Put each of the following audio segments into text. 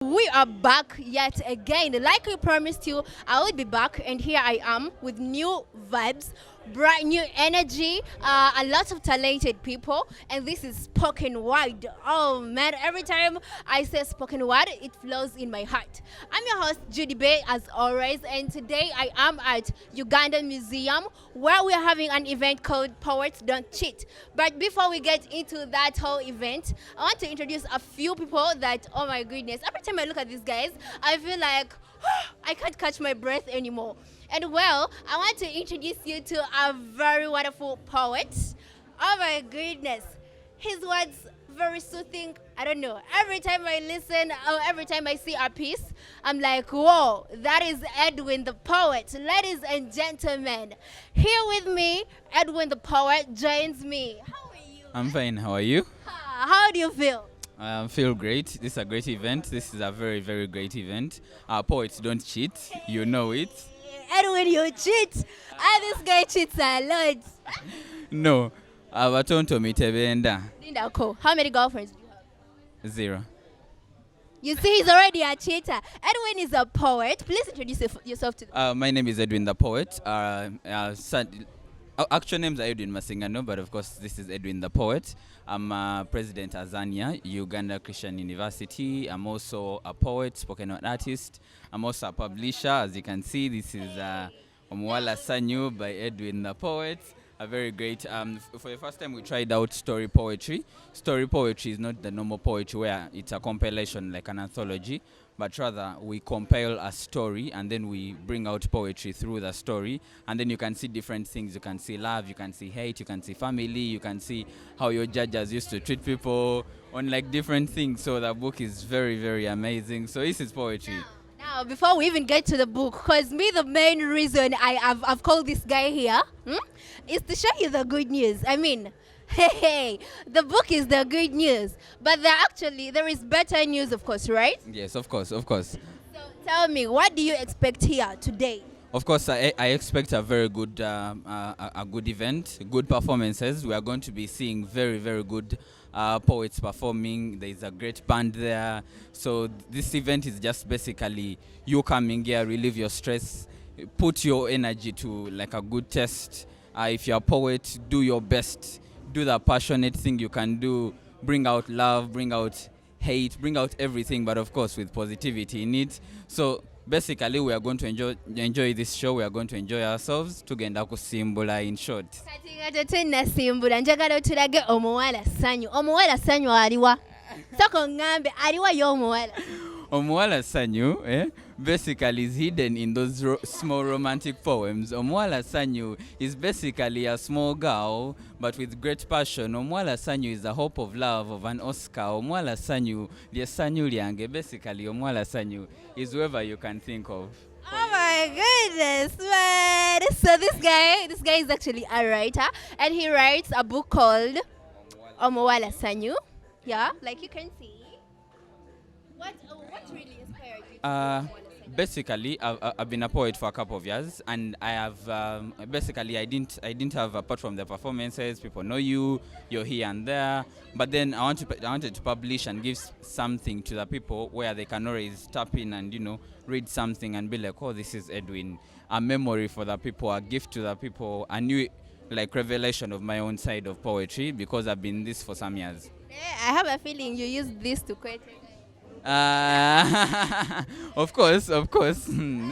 We are back yet again. Like we promised you, I would be back, and here I am with new vibes, bright new energy, a lot of talented people, and this is spoken word. Oh man, every time I say spoken word, it flows in my heart. I'm your host, Judy Bay, as always, and today I am at Uganda Museum where we are having an event called Poets Don't Cheat. But before we get into that whole event, I want to introduce a few people that, oh my goodness, every time I look at these guys, I feel like I can't catch my breath anymore. And well, I want to introduce you to a very wonderful poet. Oh my goodness. His words very soothing. I don't know. Every time I listen or every time I see a piece, I'm like, whoa, that is Edwin the poet. Ladies and gentlemen, here with me, Edwin the poet joins me. How are you? I'm fine. How are you? How do you feel? I feel great. This is a great event. This is a very, very great event. Our poets don't cheat. You know it. Edwin, you cheat. This guy cheats a lot. No. Abatonto mitebenda. Linda Ko, how many girlfriends do you have? 0. You see, he's already a cheater. Edwin is a poet. Please introduce yourself to them. My name is Edwin the poet. Actual names are Edwin Masingano, but of course this is Edwin the poet. I'm president Azania, Uganda Christian University. I'm also a poet, spoken word artist. I'm also a publisher. As you can see, this is Omuwala Sanyu by Edwin the poet. A very great, for the first time we tried out story poetry. Story poetry is not the normal poetry where it's a compilation like an anthology, but rather we compile a story and then we bring out poetry through the story, and then you can see different things. You can see love, you can see hate, you can see family, you can see how your judges used to treat people on like different things. So the book is very, very amazing. So this is poetry. Now, before we even get to the book, because me, the main reason I've called this guy here is to show you the good news. I mean, hey, the book is the good news, but there is better news, of course, right? Yes, of course, of course. So tell me, what do you expect here today? Of course, I expect a very good, a good event, good performances. We are going to be seeing very, very good poets performing. There is a great band there. So this event is just basically you coming here, relieve your stress, put your energy to like a good test. If you're a poet, do your best. Do the passionate thing you can do. Bring out love, bring out hate, bring out everything, but of course with positivity in it. So basically, we are going to enjoy this show. We are going to enjoy ourselves. Tugenda kusimbula in short. Kati nga tetennasimbula njagala otulage omuwala Sanyu. Omuwala Sanyu aliwa? Soko ngambe aliwa y'omuwala? Omuwala Sanyu, basically is hidden in those small romantic poems. Omuwala Sanyu is basically a small girl, but with great passion. Omuwala Sanyu is the hope of love of an Oscar. Omuwala Sanyu, lye Sanyu lyange. Basically, Omuwala Sanyu is whoever you can think of. Oh my goodness, man! So this guy is actually a writer, and he writes a book called Omuwala Sanyu. Yeah, like you can see. What really inspired you to Omuwala Sanyu? Basically, I've been a poet for a couple of years, and I have basically I didn't have, apart from the performances, people know you're here and there. But then I wanted to publish and give something to the people where they can always tap in and read something and be like, oh, this is Edwin, a memory for the people, a gift to the people, a new like revelation of my own side of poetry, because I've been this for some years. Yeah, I have a feeling you use this to quote. Of course. This thing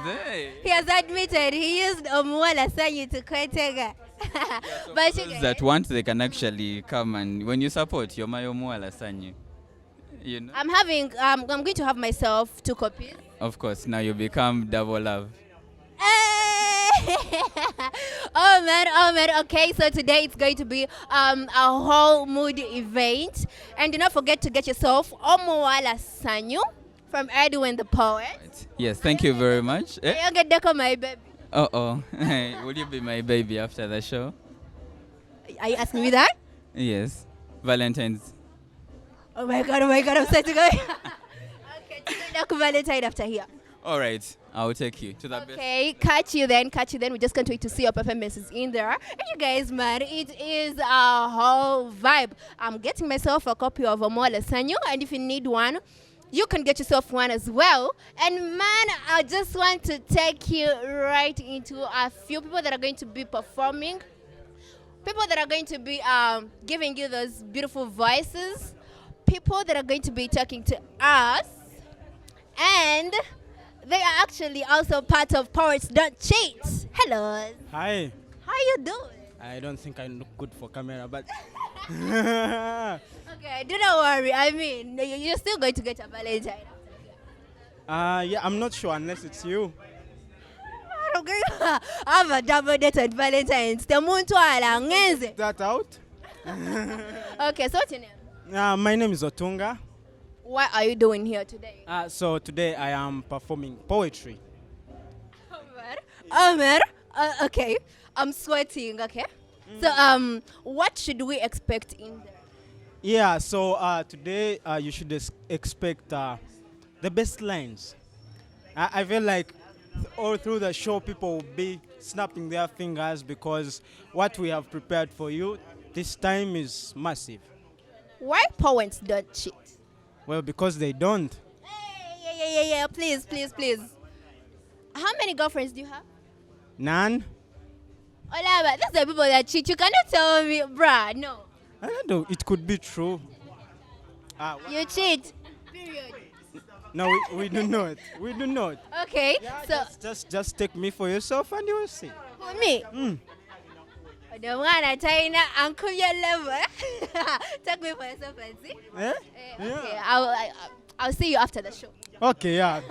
there. He has admitted he used Omuwala Sanyu to Kwetega. But Those that want, they can actually come, and when you support, you're my Omuwala Sanyu. I'm going to have myself 2 copies. Of course, now you become double love. Oh man, okay, so today it's going to be a whole mood event, and do not forget to get yourself Omuwala Sanyu from Edwin the poet. Yes, thank you very much. My baby. Will you be my baby after the show? Are you asking me that? Yes, Valentines. Oh my god, I'm set to go. Okay, Valentine after here. All right, I'll take you to the best. Okay, catch you then. We just can't wait to see your performances in there. And you guys, man, it is a whole vibe. I'm getting myself a copy of Omuwala Sanyu, and if you need one, you can get yourself one as well. And man, I just want to take you right into a few people that are going to be performing, people that are going to be giving you those beautiful voices, people that are going to be talking to us, and they are actually also part of Poets Don't Cheat. Hello. Hi. How you doing? I don't think I look good for camera, but Okay, do not worry. I mean, you're still going to get a Valentine. yeah, I'm not sure unless it's you. Okay, I have a double dated Valentine's. The moon to That out? Okay, so what's your name? My name is Otunga. What are you doing here today? So today I am performing poetry. Omer, okay. I'm sweating, okay? So, what should we expect in there? Yeah, so today you should expect the best lines. I feel like all through the show people will be snapping their fingers because what we have prepared for you this time is massive. Why poets don't cheat? Well, because they don't. Hey, yeah. Please. How many girlfriends do you have? None? Olava, that's the people that cheat. You cannot tell me, bruh, no. I don't know. It could be true. You cheat. Period. No, we do not. We do not. Okay, Yeah, so just take me for yourself and you will see. for me, the one at China, uncle your level. Take me for yourself and see. Eh? Okay, I'll see you after the show. Okay, yeah.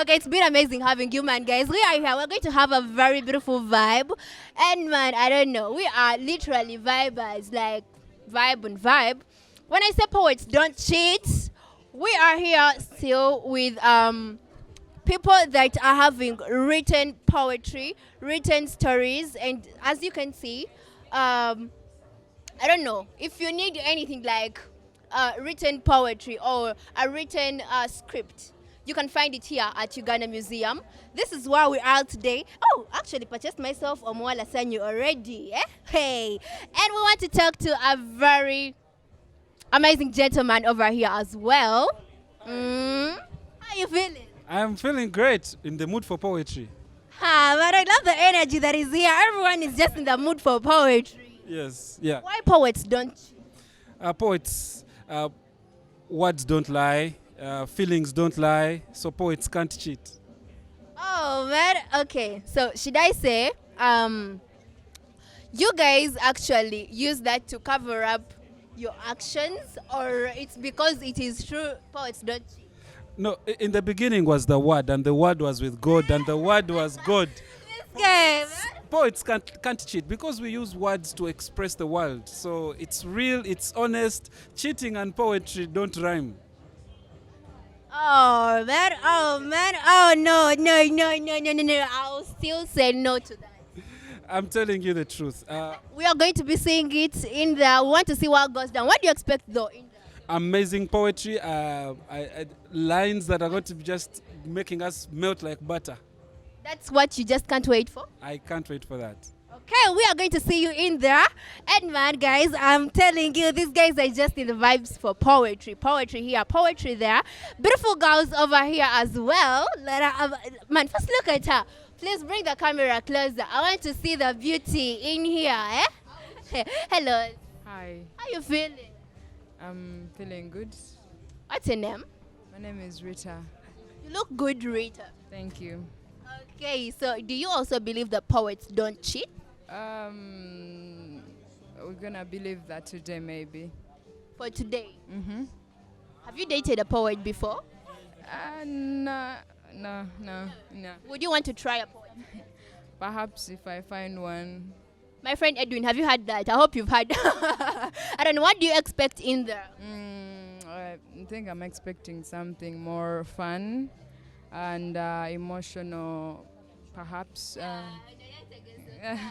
Okay, it's been amazing having you, man, guys. We are here. We're going to have a very beautiful vibe. And, man, I don't know. We are literally vibers, like vibe and vibe. When I say poets don't cheat, we are here still with people that are having written poetry, written stories. And as you can see, I don't know, if you need anything like written poetry or a written script, you can find it here at Uganda Museum. This is where we are today. Oh, actually purchased myself a Mwala Sanyu already. Hey, and we want to talk to a very amazing gentleman over here as well. How you feeling? I'm feeling great, in the mood for poetry. But I love the energy that is here. Everyone is just in the mood for poetry. Yes, yeah. Why poets don't cheat? Poets, words don't lie, feelings don't lie, so poets can't cheat. Oh man, okay. So should I say, you guys actually use that to cover up your actions, or it's because it is true poets don't cheat? No, in the beginning was the word, and the word was with God, and the word was God. This guy, man. Poets can't cheat because we use words to express the world. So it's real, it's honest. Cheating and poetry don't rhyme. Oh man, oh no. I'll still say no to that. I'm telling you the truth. We are going to be seeing it in there. We want to see what goes down. What do you expect though in there? Amazing poetry, lines that are going to be just making us melt like butter. That's what you just can't wait for? I can't wait for that. Okay, we are going to see you in there. And man, guys, I'm telling you, these guys are just in the vibes for poetry. Poetry here, poetry there. Beautiful girls over here as well. Man, first look at her. Please bring the camera closer. I want to see the beauty in here. Hello. Hi, How you feeling? I'm feeling good. What's your name? My name is Rita. You look good, Rita. Thank you. Okay, so do you also believe that poets don't cheat? We're gonna believe that today, maybe. For today? Mm-hmm. Have you dated a poet before? No. Would you want to try a poet? Perhaps if I find one. My friend Edwin, have you had that? I hope you've had. I don't know. What do you expect in there? I think I'm expecting something more fun and emotional, perhaps.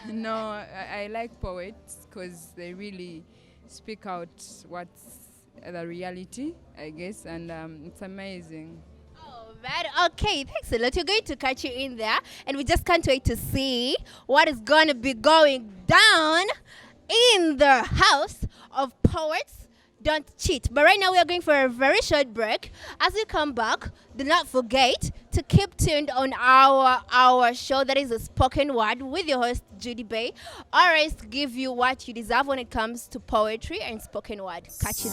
No, I like poets because they really speak out what's the reality, I guess, and it's amazing. Oh, man. Okay, thanks a lot. We're going to catch you in there, and we just can't wait to see what is going to be going down in the house of poets don't cheat. But right now we are going for a very short break. As we come back, do not forget to keep tuned on our show that is a spoken word with your host Judy Bay. Always give you what you deserve when it comes to poetry and spoken word. Catch you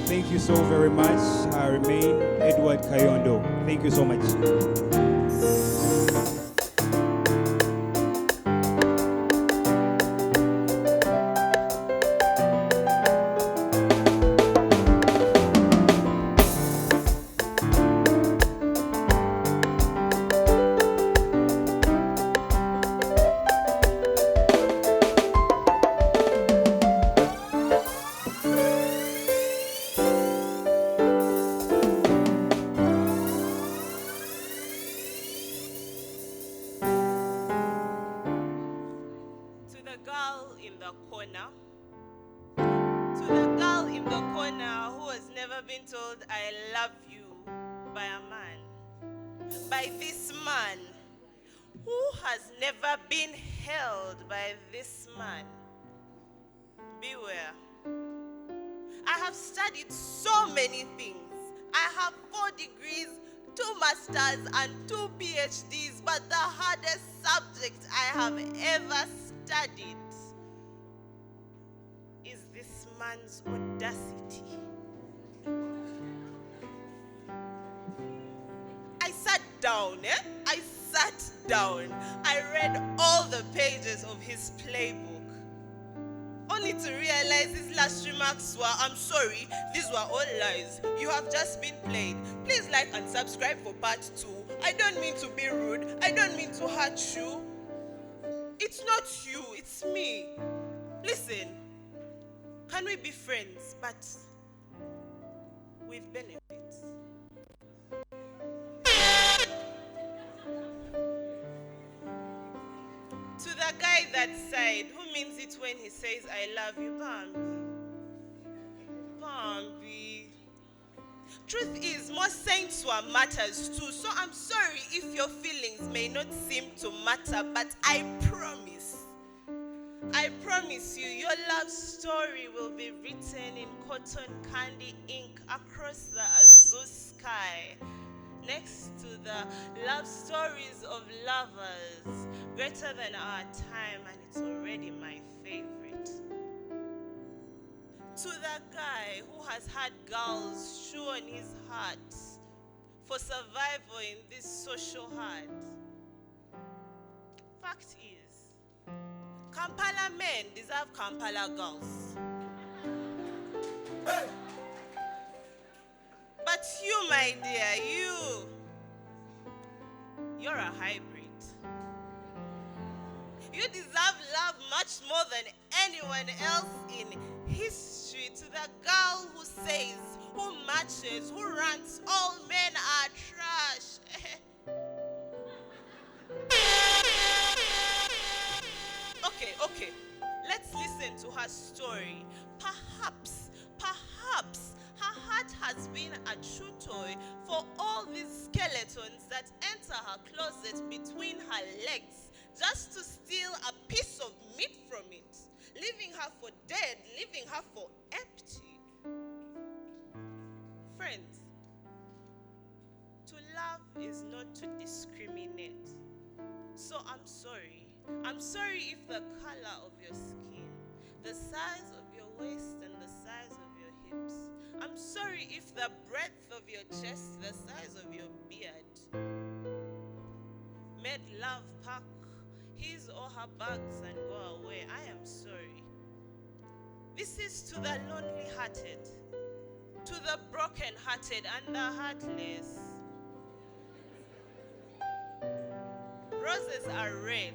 Thank you so very much. I remain Edward Kayondo. Thank you so much. Beware. I have studied so many things. I have 4 degrees, 2 masters, and 2 PhDs, but the hardest subject I have ever studied is this man's audacity. I sat down. I sat down. I read all the pages of his playbook, only to realize his last remarks were, "I'm sorry, these were all lies. You have just been played. Please like and subscribe for part 2. I don't mean to be rude. I don't mean to hurt you. It's not you, it's me. Listen, can we be friends, but with benefits?" To the guy that side, who means it when he says, "I love you, Bambi." Bambi. Truth is, most saints were martyrs too, so I'm sorry if your feelings may not seem to matter, but I promise you, your love story will be written in cotton candy ink across the azure sky, next to the love stories of lovers, greater than our time, and it's already my favorite. To the guy who has had girls chew on his heart for survival in this social hard. Fact is, Kampala men deserve Kampala girls. Hey. But you, my dear, you're a hybrid. You deserve love much more than anyone else in history. To the girl who says, who matches, who rants, all men are trash. Okay, let's listen to her story. Perhaps her heart has been a true toy for all these skeletons that enter her closet between her legs just to steal a piece of meat from it, leaving her for dead, leaving her for empty. Friends, to love is not to discriminate. So I'm sorry. I'm sorry if the color of your skin, the size of your waist and the size of your hips. I'm sorry if the breadth of your chest, the size of your beard made love pack his or her bags and go away. I am sorry. This is to the lonely-hearted, to the broken-hearted and the heartless. roses are red,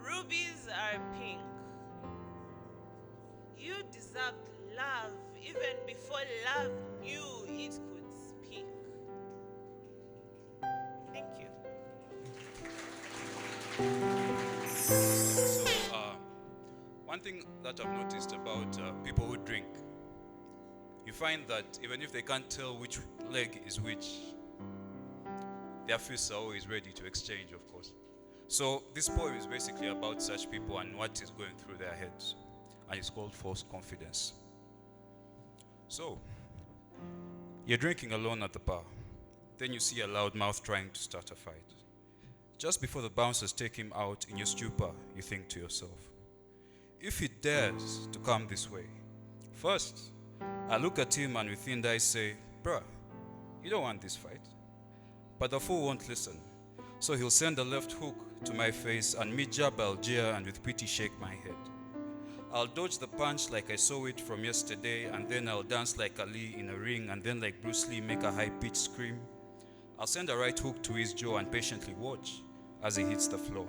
rubies are pink. You deserved love even before love knew it could speak. Thank you. So, one thing that I've noticed about people who drink, you find that even if they can't tell which leg is which, their fists are always ready to exchange, of course. So this poem is basically about such people and what is going through their heads, and it's called false confidence. So, you're drinking alone at the bar. Then you see a loudmouth trying to start a fight. Just before the bouncers take him out, in your stupor, you think to yourself, if he dares to come this way, first, I look at him and within I say, bruh, you don't want this fight. But the fool won't listen. So he'll send a left hook to my face and me jab, I'll jeer and with pity shake my head. I'll dodge the punch like I saw it from yesterday, and then I'll dance like Ali in a ring, and then like Bruce Lee make a high-pitched scream. I'll send a right hook to his jaw and patiently watch as he hits the floor.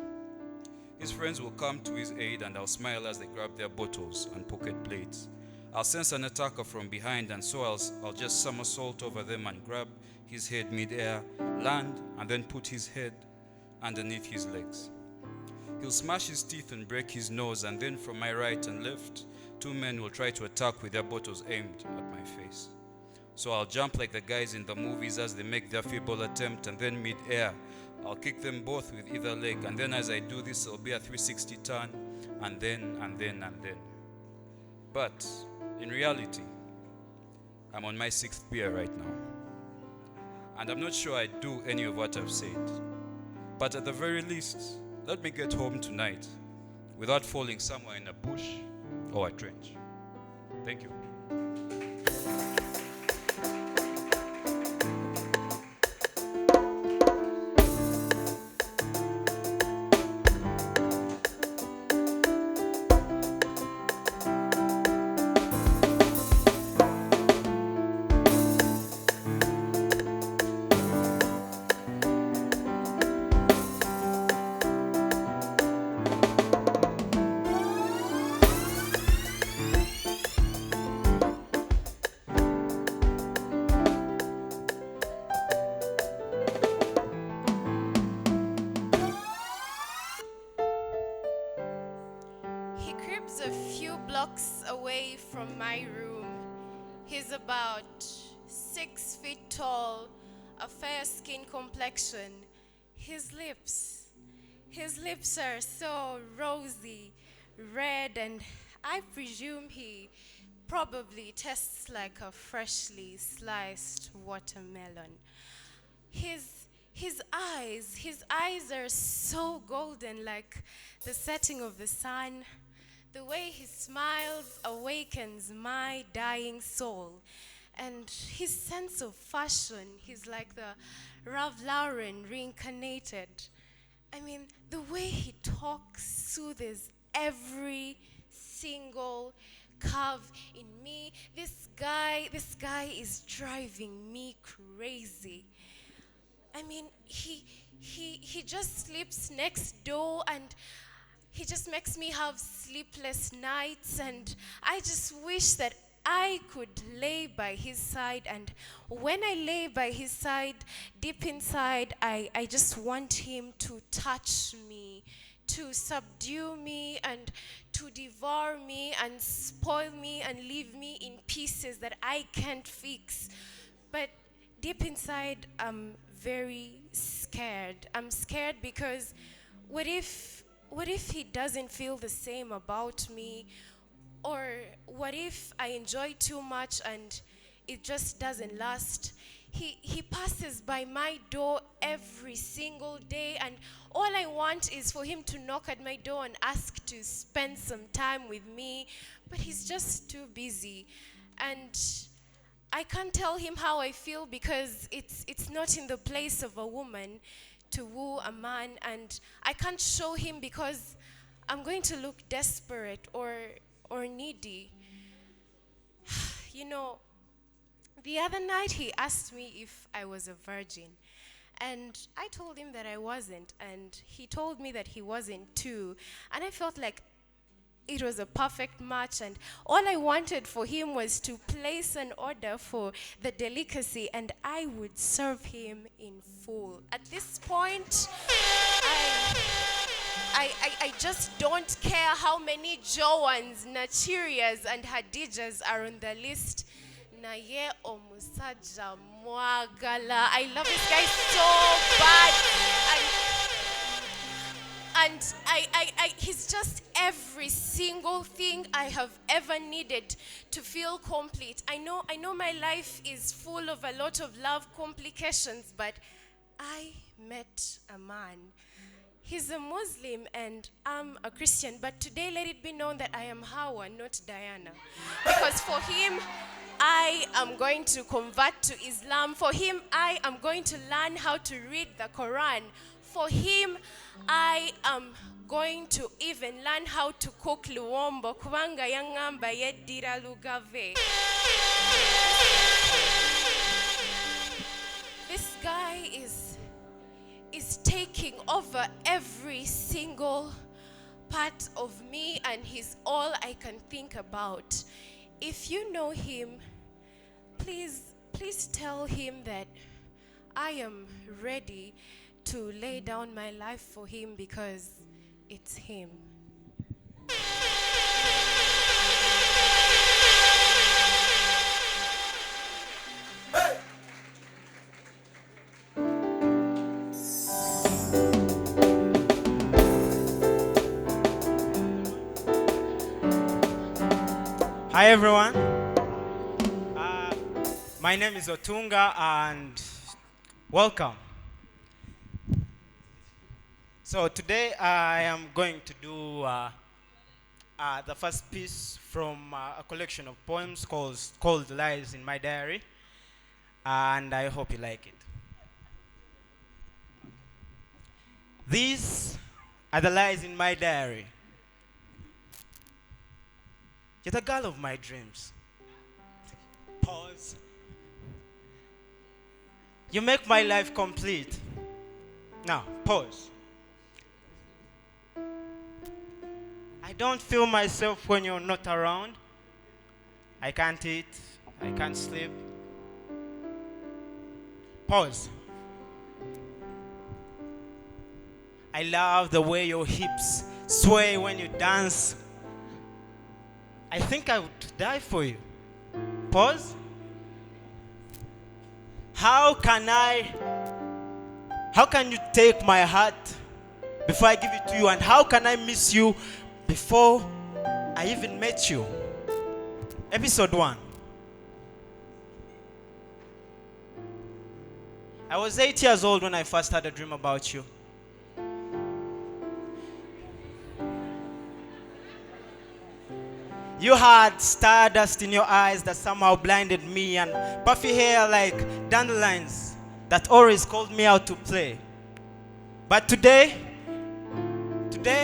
His friends will come to his aid and I'll smile as they grab their bottles and pocket plates. I'll sense an attacker from behind, and so I'll just somersault over them and grab his head mid-air, land, and then put his head underneath his legs. He'll smash his teeth and break his nose, and then from my right and left, two men will try to attack with their bottles aimed at my face. So I'll jump like the guys in the movies as they make their feeble attempt, and then mid-air, I'll kick them both with either leg, and then as I do this, it'll be a 360 turn, and then. But in reality, I'm on my 6th beer right now. And I'm not sure I do any of what I've said. But at the very least, let me get home tonight without falling somewhere in a bush or a trench. Thank you. He cribs a few blocks away from my room. He's about 6 feet tall, a fair skin complexion. His lips are so rosy, red, and I presume he probably tastes like a freshly sliced watermelon. His eyes are so golden, like the setting of the sun. The way he smiles awakens my dying soul. And his sense of fashion, he's like the Ralph Lauren reincarnated. I mean, the way he talks soothes every single curve in me. This guy is driving me crazy. I mean, he just sleeps next door, and he just makes me have sleepless nights, and I just wish that I could lay by his side. And when I lay by his side, deep inside, I just want him to touch me, to subdue me, and to devour me and spoil me and leave me in pieces that I can't fix. But deep inside, I'm very scared. I'm scared because what if he doesn't feel the same about me? Or what if I enjoy too much and it just doesn't last? He passes by my door every single day, and all I want is for him to knock at my door and ask to spend some time with me, but he's just too busy. And I can't tell him how I feel because it's not in the place of a woman to woo a man, and I can't show him because I'm going to look desperate or needy. You know, the other night he asked me if I was a virgin, And I told him that I wasn't, and he told me that he wasn't too. And I felt like it was a perfect match, and all I wanted for him was to place an order for the delicacy, and I would serve him in full. At this point, I just don't care how many Joans, Nachirias, and Hadijas are on the list. Naye omusaja mwagala. I love this guy so bad. And he's just every single thing I have ever needed to feel complete. I know my life is full of a lot of love complications, but I met a man. He's a Muslim and I'm a Christian, but today let it be known that I am Hawa, not Diana. Because for him, I am going to convert to Islam. For him, I am going to learn how to read the Quran. For him, I am going to even learn how to cook luombo. Kubanga yangamba yeddira lugave. This guy is taking over every single part of me, and he's all I can think about. If you know him, please tell him that I am ready to lay down my life for him, because it's him. Hi everyone. My name is Otunga and welcome. So today I am going to do the first piece from a collection of poems called Lies in My Diary, and I hope you like it. These are the lies in my diary. You're the girl of my dreams. Pause. You make my life complete. Now, pause. I don't feel myself when you're not around. I can't eat. I can't sleep. Pause. I love the way your hips sway when you dance. I think I would die for you. Pause. How can you take my heart before I give it to you? And how can I miss you before I even met you? Episode 1. I was 8 years old when I first had a dream about you. You had stardust in your eyes that somehow blinded me, and puffy hair like dandelions that always called me out to play. But today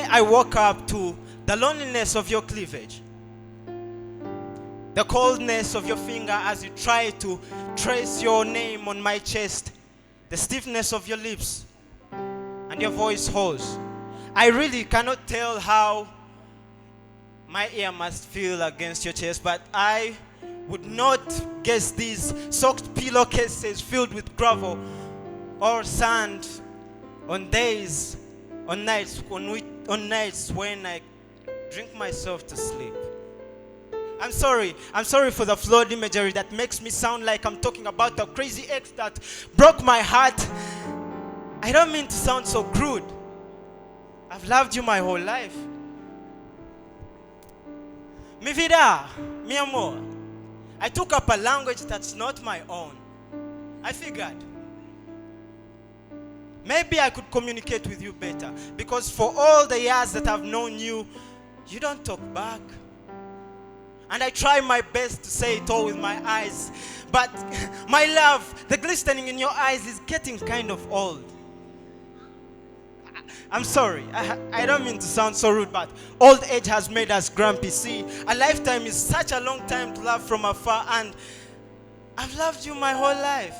I woke up to the loneliness of your cleavage, the coldness of your finger as you try to trace your name on my chest, the stiffness of your lips and your voice hoarse. I really cannot tell how my ear must feel against your chest, but I would not guess these soaked pillowcases filled with gravel or sand on nights when I drink myself to sleep. I'm sorry for the flawed imagery that makes me sound like I'm talking about a crazy ex that broke my heart. I don't mean to sound so crude. I've loved you my whole life. Mi vida, mi amor. I took up a language that's not my own. I figured maybe I could communicate with you better, because for all the years that I've known you, you don't talk back. And I try my best to say it all with my eyes, but my love, the glistening in your eyes is getting kind of old. I'm sorry, I don't mean to sound so rude, but old age has made us grumpy. See, a lifetime is such a long time to love from afar, and I've loved you my whole life.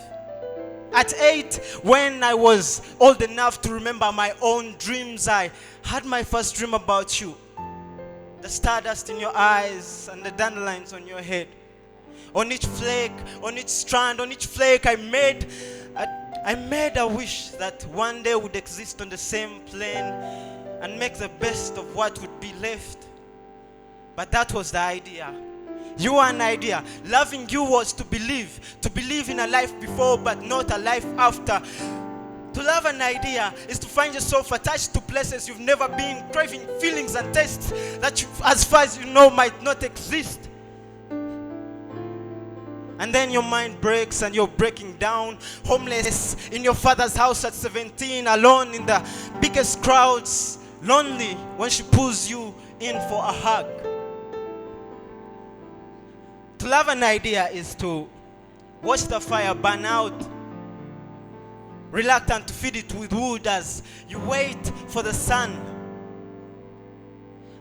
At 8, when I was old enough to remember my own dreams, I had my first dream about you. The stardust in your eyes and the dandelions on your head. On each flake, on each strand, on each flake, I made a wish that one day would exist on the same plane and make the best of what would be left. But that was the idea. You were an idea. Loving you was to believe in a life before but not a life after. To love an idea is to find yourself attached to places you've never been, craving feelings and tastes that you, as far as you know, might not exist. And then your mind breaks and you're breaking down, homeless in your father's house at 17, alone in the biggest crowds, lonely when she pulls you in for a hug. To love an idea is to watch the fire burn out, reluctant to feed it with wood as you wait for the sun.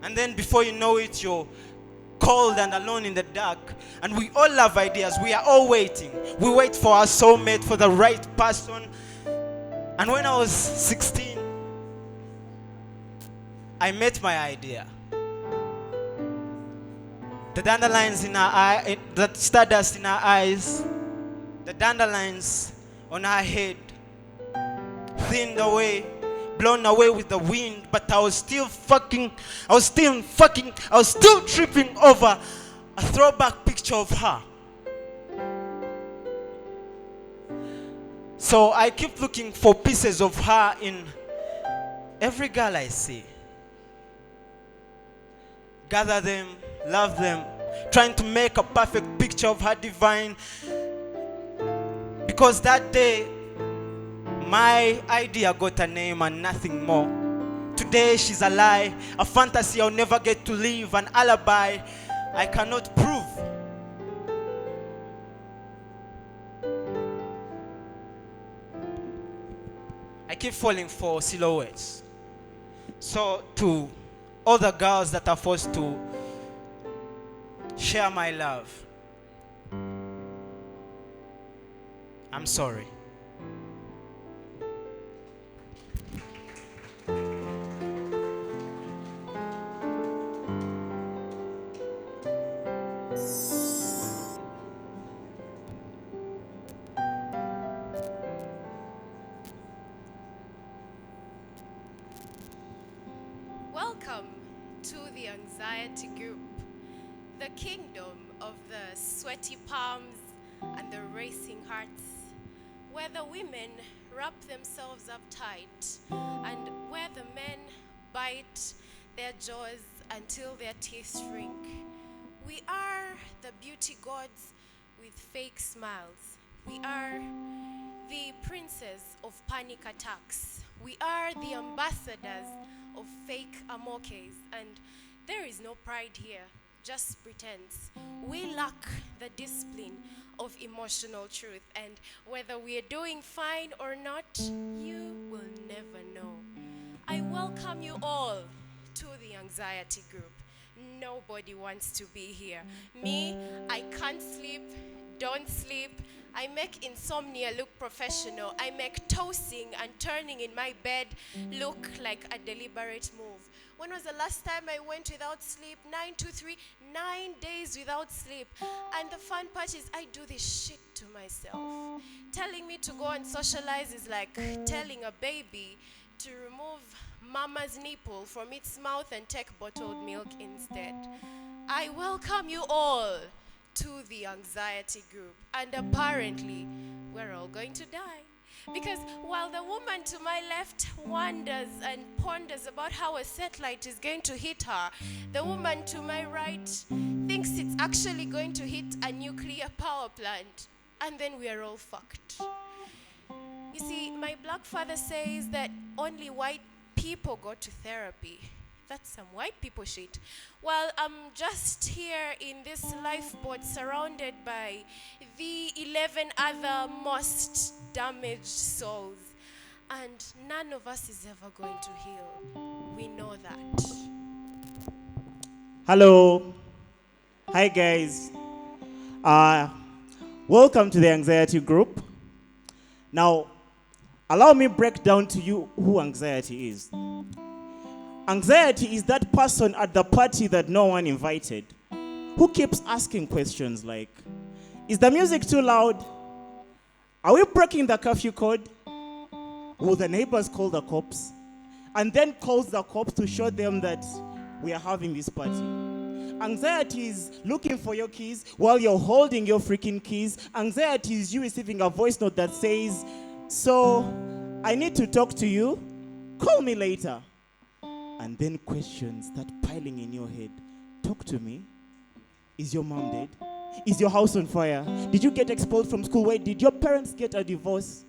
And then before you know it, you're cold and alone in the dark. And we all love ideas. We are all waiting. We wait for our soulmate, for the right person. And when I was 16, I met my idea. The dandelions in our eye, the stardust in our eyes, the dandelions on our head, thinned away, blown away with the wind, but I was still tripping over a throwback picture of her. So I keep looking for pieces of her in every girl I see. Gather them, love them, trying to make a perfect picture of her divine. Because that day, my idea got a name and nothing more. Today she's a lie, a fantasy I'll never get to live, an alibi I cannot prove. I keep falling for silhouettes. So to all the girls that are forced to share my love, I'm sorry. Welcome to the anxiety group, the kingdom of the sweaty palms and the racing hearts, where the women wrap themselves up tight and where the men bite their jaws until their teeth shrink. We are the beauty gods with fake smiles. We are the princes of panic attacks. We are the ambassadors of fake amokes, and there is no pride here, just pretense. We lack the discipline of emotional truth, and whether we are doing fine or not, you will never know. I welcome you all to the anxiety group. Nobody wants to be here. Me, I can't sleep, don't sleep. I make insomnia look professional. I make tossing and turning in my bed look like a deliberate move. When was the last time I went without sleep? 9 days without sleep. And the fun part is I do this shit to myself. Telling me to go and socialize is like telling a baby to remove mama's nipple from its mouth and take bottled milk instead. I welcome you all to the anxiety group, and apparently we're all going to die. Because while the woman to my left wonders and ponders about how a satellite is going to hit her, the woman to my right thinks it's actually going to hit a nuclear power plant, and then we are all fucked. You see, my black father says that only white people go to therapy. That's some white people shit. Well, I'm just here in this lifeboat surrounded by the 11 other most damaged souls. And none of us is ever going to heal. We know that. Hello. Hi, guys. Welcome to the anxiety group. Now, allow me break down to you who anxiety is. Anxiety is that person at the party that no one invited, who keeps asking questions like, is the music too loud? Are we breaking the curfew code? Will the neighbors call the cops? And then calls the cops to show them that we are having this party. Anxiety is looking for your keys while you're holding your freaking keys. Anxiety is you receiving a voice note that says, so, I need to talk to you. Call me later. And then questions start piling in your head. Talk to me. Is your mom dead? Is your house on fire? Did you get expelled from school? Wait, did your parents get a divorce?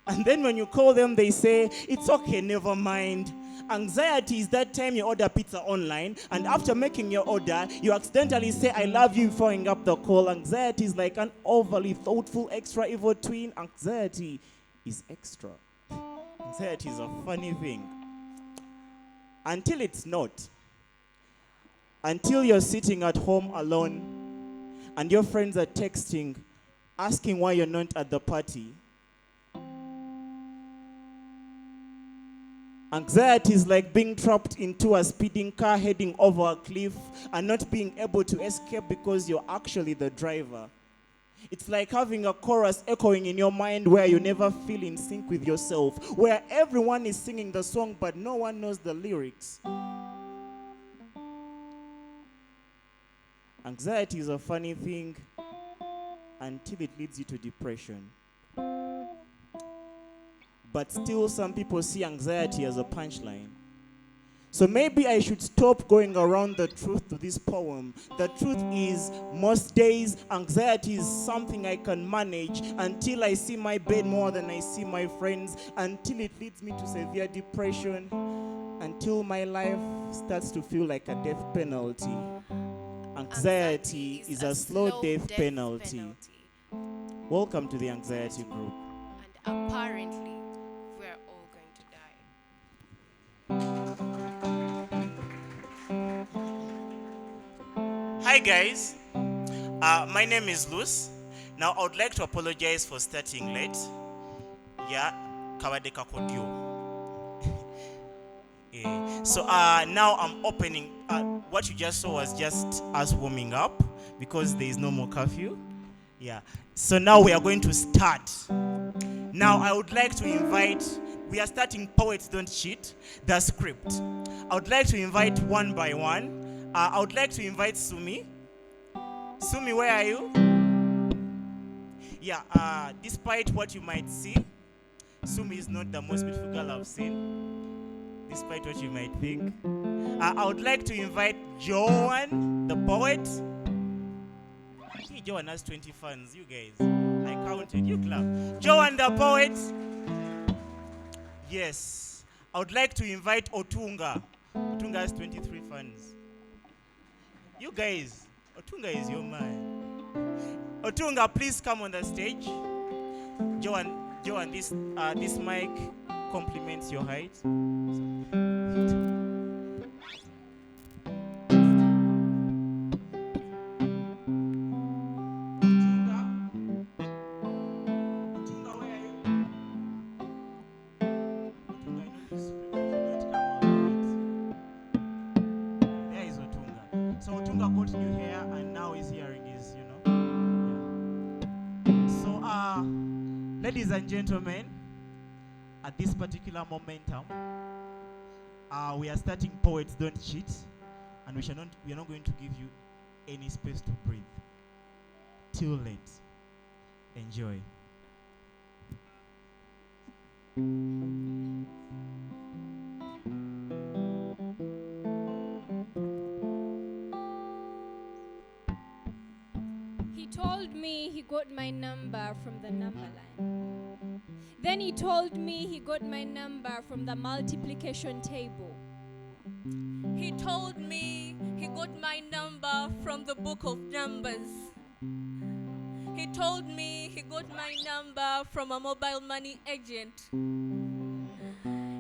And then when you call them, they say, it's okay, never mind. Anxiety is that time you order pizza online, and after making your order, you accidentally say, I love you before hanging up the call. Anxiety is like an overly thoughtful, extra evil twin. Anxiety is extra. Anxiety is a funny thing. Until it's not. Until you're sitting at home alone, and your friends are texting, asking why you're not at the party. Anxiety is like being trapped into a speeding car heading over a cliff and not being able to escape because you're actually the driver. It's like having a chorus echoing in your mind where you never feel in sync with yourself, where everyone is singing the song but no one knows the lyrics. Anxiety is a funny thing until it leads you to depression. But still, some people see anxiety as a punchline. So maybe I should stop going around the truth to this poem. The truth is, most days, anxiety is something I can manage until I see my bed more than I see my friends, until it leads me to severe depression, until my life starts to feel like a death penalty. Anxiety is a slow death penalty. Welcome to the anxiety group. And apparently, we're all going to die. Hi guys, my name is Luz. Now I would like to apologize for starting late. Yeah, kawadeka kodio. So now I'm opening. What you just saw was just us warming up because there is no more curfew. Yeah. So now we are going to start. Now I would like to invite. We are starting Poets Don't Cheat, the script. I would like to invite one by one. I would like to invite Sumi. Sumi, where are you? Yeah, despite what you might see, Sumi is not the most beautiful girl I've seen. Despite what you might think. I would like to invite Joan, the poet. I think Joan has 20 fans, you guys. I counted, you clap. Joan, the poet. Yes. I would like to invite Otunga. Otunga has 23 fans. You guys, Otunga is your man. Otunga, please come on the stage. Joan, this mic compliments your height. Ladies and gentlemen, at this particular momentum, we are starting Poets Don't Cheat, and we are not going to give you any space to breathe. Too late. Enjoy. He told me he got my number from the number line. Then he told me he got my number from the multiplication table. He told me he got my number from the book of Numbers. He told me he got my number from a mobile money agent.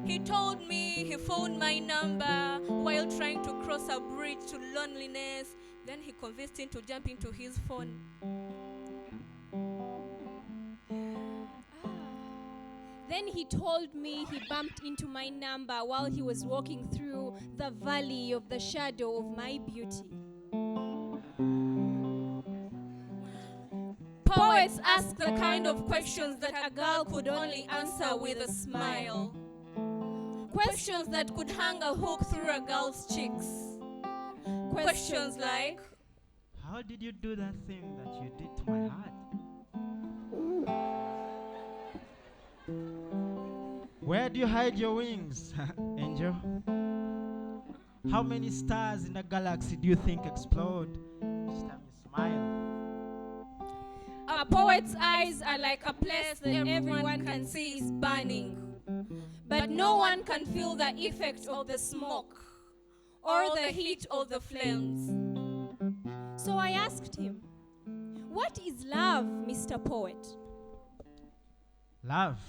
He told me he found my number while trying to cross a bridge to loneliness. Then he convinced him to jump into his phone. Then he told me he bumped into my number while he was walking through the valley of the shadow of my beauty. Poets ask the kind of questions that a girl could only answer with a smile. Questions that could hang a hook through a girl's cheeks. Questions like, how did you do that thing that you did to my heart? Where do you hide your wings, Angel? How many stars in the galaxy do you think explode each time you smile? A poet's eyes are like a place that everyone can see is burning, but no one can feel the effect of the smoke or the heat of the flames. So I asked him, what is love, Mr. Poet? Love.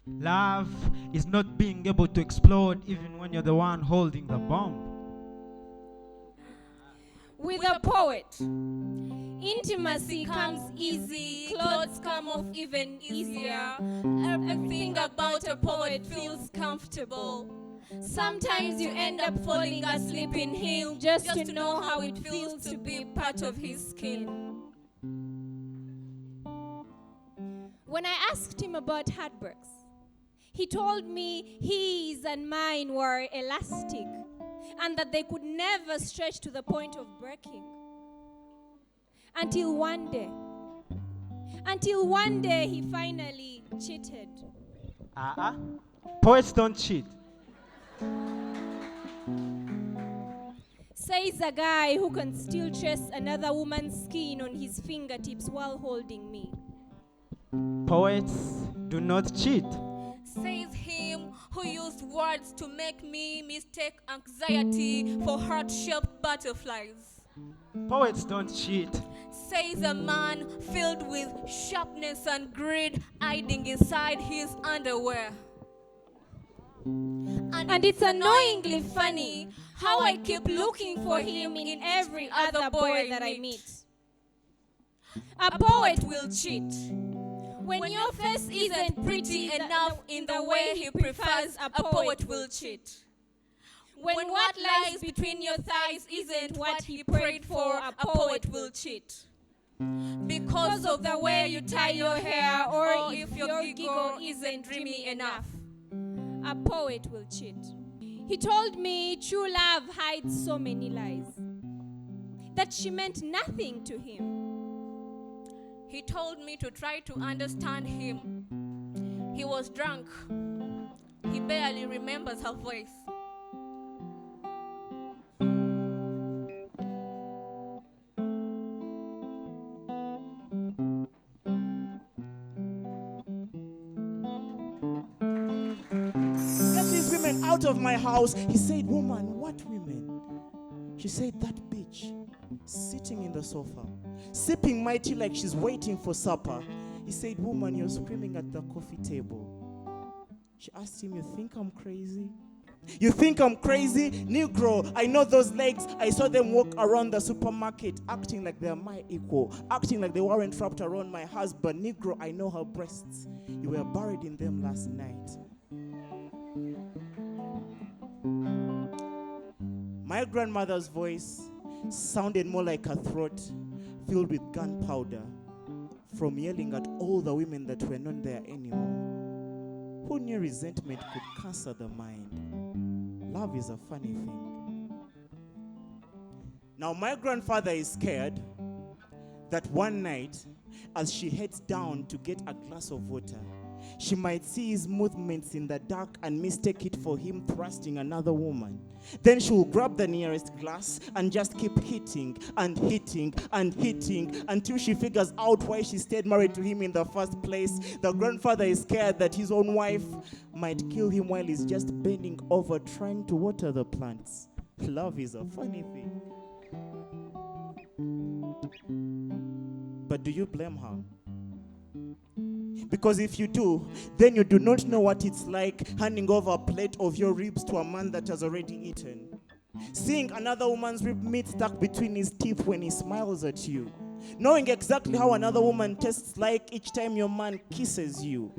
Love is not being able to explode even when you're the one holding the bomb. With a poet, intimacy comes easy, clothes come off even easier. Everything about a poet feels comfortable. Sometimes you end up falling asleep in him just to know how it feels to be part of his skin. When I asked him about heartbreaks, he told me his and mine were elastic and that they could never stretch to the point of breaking. Until one day he finally cheated. Poets don't cheat. Says a guy who can still trace another woman's skin on his fingertips while holding me. Poets do not cheat. Says him who used words to make me mistake anxiety for heart-shaped butterflies. Poets don't cheat. Says a man filled with sharpness and greed hiding inside his underwear. And it's annoyingly funny how I keep looking for him in every other boy that I meet. A poet will cheat. When your face isn't pretty enough in the way he prefers, a poet will cheat. When what lies between your thighs isn't what he prayed for, a poet will cheat. Because of the way you tie your hair, or if your giggle isn't dreamy enough, a poet will cheat. He told me true love hides so many lies, that she meant nothing to him. He told me to try to understand him. He was drunk. He barely remembers her voice. Get these women out of my house. He said, woman, what women? She said, that bitch sitting in the sofa, sipping my tea like she's waiting for supper. He said, woman, you're screaming at the coffee table. She asked him, you think I'm crazy? You think I'm crazy? Negro, I know those legs. I saw them walk around the supermarket acting like they're my equal, acting like they weren't wrapped around my husband. Negro, I know her breasts. You were buried in them last night. My grandmother's voice sounded more like a throat filled with gunpowder from yelling at all the women that were not there anymore. Who knew resentment could cancer the mind? Love is a funny thing. Now, my grandfather is scared that one night, as she heads down to get a glass of water, she might see his movements in the dark and mistake it for him thrusting another woman. Then she will grab the nearest glass and just keep hitting and hitting and hitting until she figures out why she stayed married to him in the first place. The grandfather is scared that his own wife might kill him while he's just bending over trying to water the plants. Love is a funny thing. But do you blame her? Because if you do, then you do not know what it's like handing over a plate of your ribs to a man that has already eaten. Seeing another woman's rib meat stuck between his teeth when he smiles at you. knowing exactly how another woman tastes like each time your man kisses you.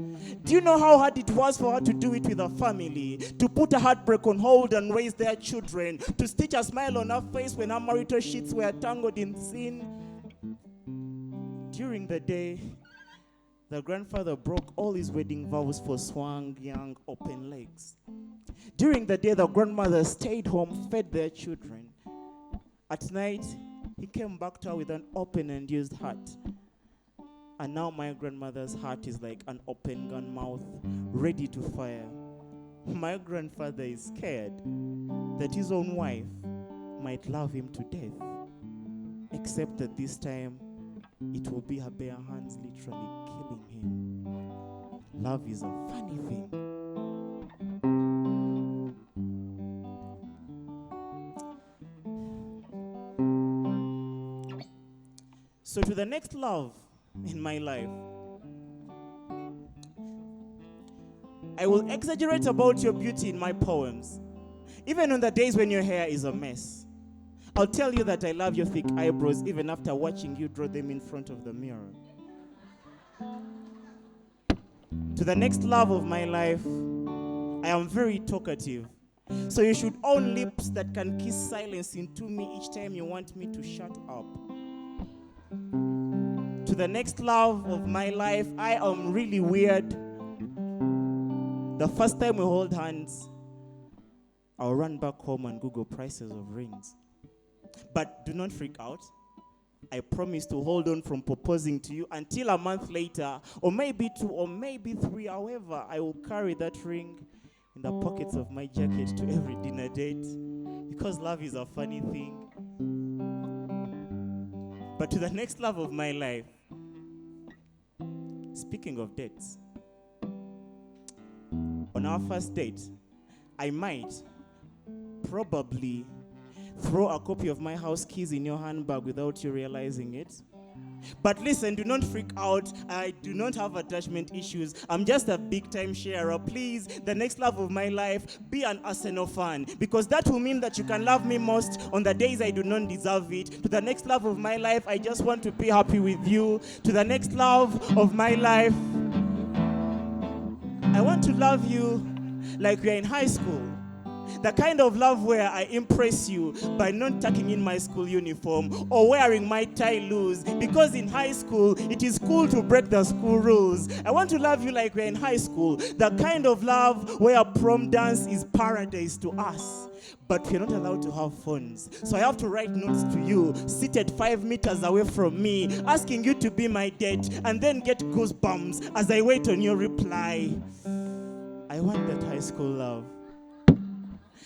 Do you know how hard it was for her to do it with her family, to put a heartbreak on hold and raise their children, to stitch a smile on her face when her marital sheets were tangled in sin? During the day, the grandfather broke all his wedding vows for swang young open legs. During the day, the grandmother stayed home, fed their children. At night, he came back to her with an open and used heart. And now my grandmother's heart is like an open gun mouth, ready to fire. My grandfather is scared that his own wife might love him to death, except that this time, it will be her bare hands literally killing him. Love is a funny thing. So to the next love in my life, I will exaggerate about your beauty in my poems, even on the days when your hair is a mess. I'll tell you that I love your thick eyebrows even after watching you draw them in front of the mirror. To the next love of my life, I am very talkative. So you should own lips that can kiss silence into me each time you want me to shut up. To the next love of my life, I am really weird. The first time we hold hands, I'll run back home and Google prices of rings. But do not freak out. I promise to hold on from proposing to you until a month later, or maybe 2, or maybe 3. However, I will carry that ring in the pockets of my jacket to every dinner date, because love is a funny thing. But to the next love of my life, speaking of dates, on our first date, I might probably throw a copy of my house keys in your handbag without you realizing it. But listen, do not freak out. I do not have attachment issues. I'm just a big time sharer. Please, the next love of my life, be an Arsenal fan, because that will mean that you can love me most on the days I do not deserve it. To the next love of my life, I just want to be happy with you. To the next love of my life, I want to love you like we're in high school. The kind of love where I impress you by not tucking in my school uniform or wearing my tie loose, because in high school, it is cool to break the school rules. I want to love you like we're in high school. The kind of love where prom dance is paradise to us. But we're not allowed to have phones. So I have to write notes to you, seated 5 meters away from me, asking you to be my date, and then get goosebumps as I wait on your reply. I want that high school love.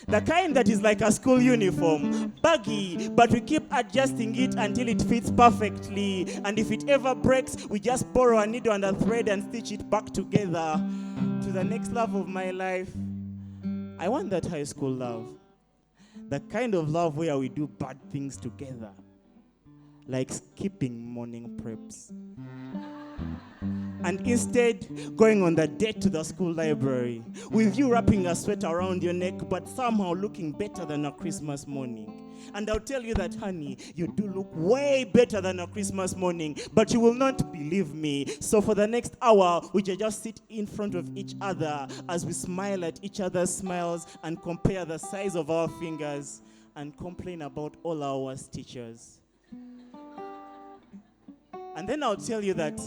The kind that is like a school uniform, baggy, but we keep adjusting it until it fits perfectly. And if it ever breaks, we just borrow a needle and a thread and stitch it back together. To the next love of my life, I want that high school love. The kind of love where we do bad things together, like skipping morning preps. And instead, going on the date to the school library, with you wrapping a sweater around your neck, but somehow looking better than a Christmas morning. And I'll tell you that, honey, you do look way better than a Christmas morning, but you will not believe me. So for the next hour, we just sit in front of each other as we smile at each other's smiles and compare the size of our fingers and complain about all our worst teachers. And then I'll tell you that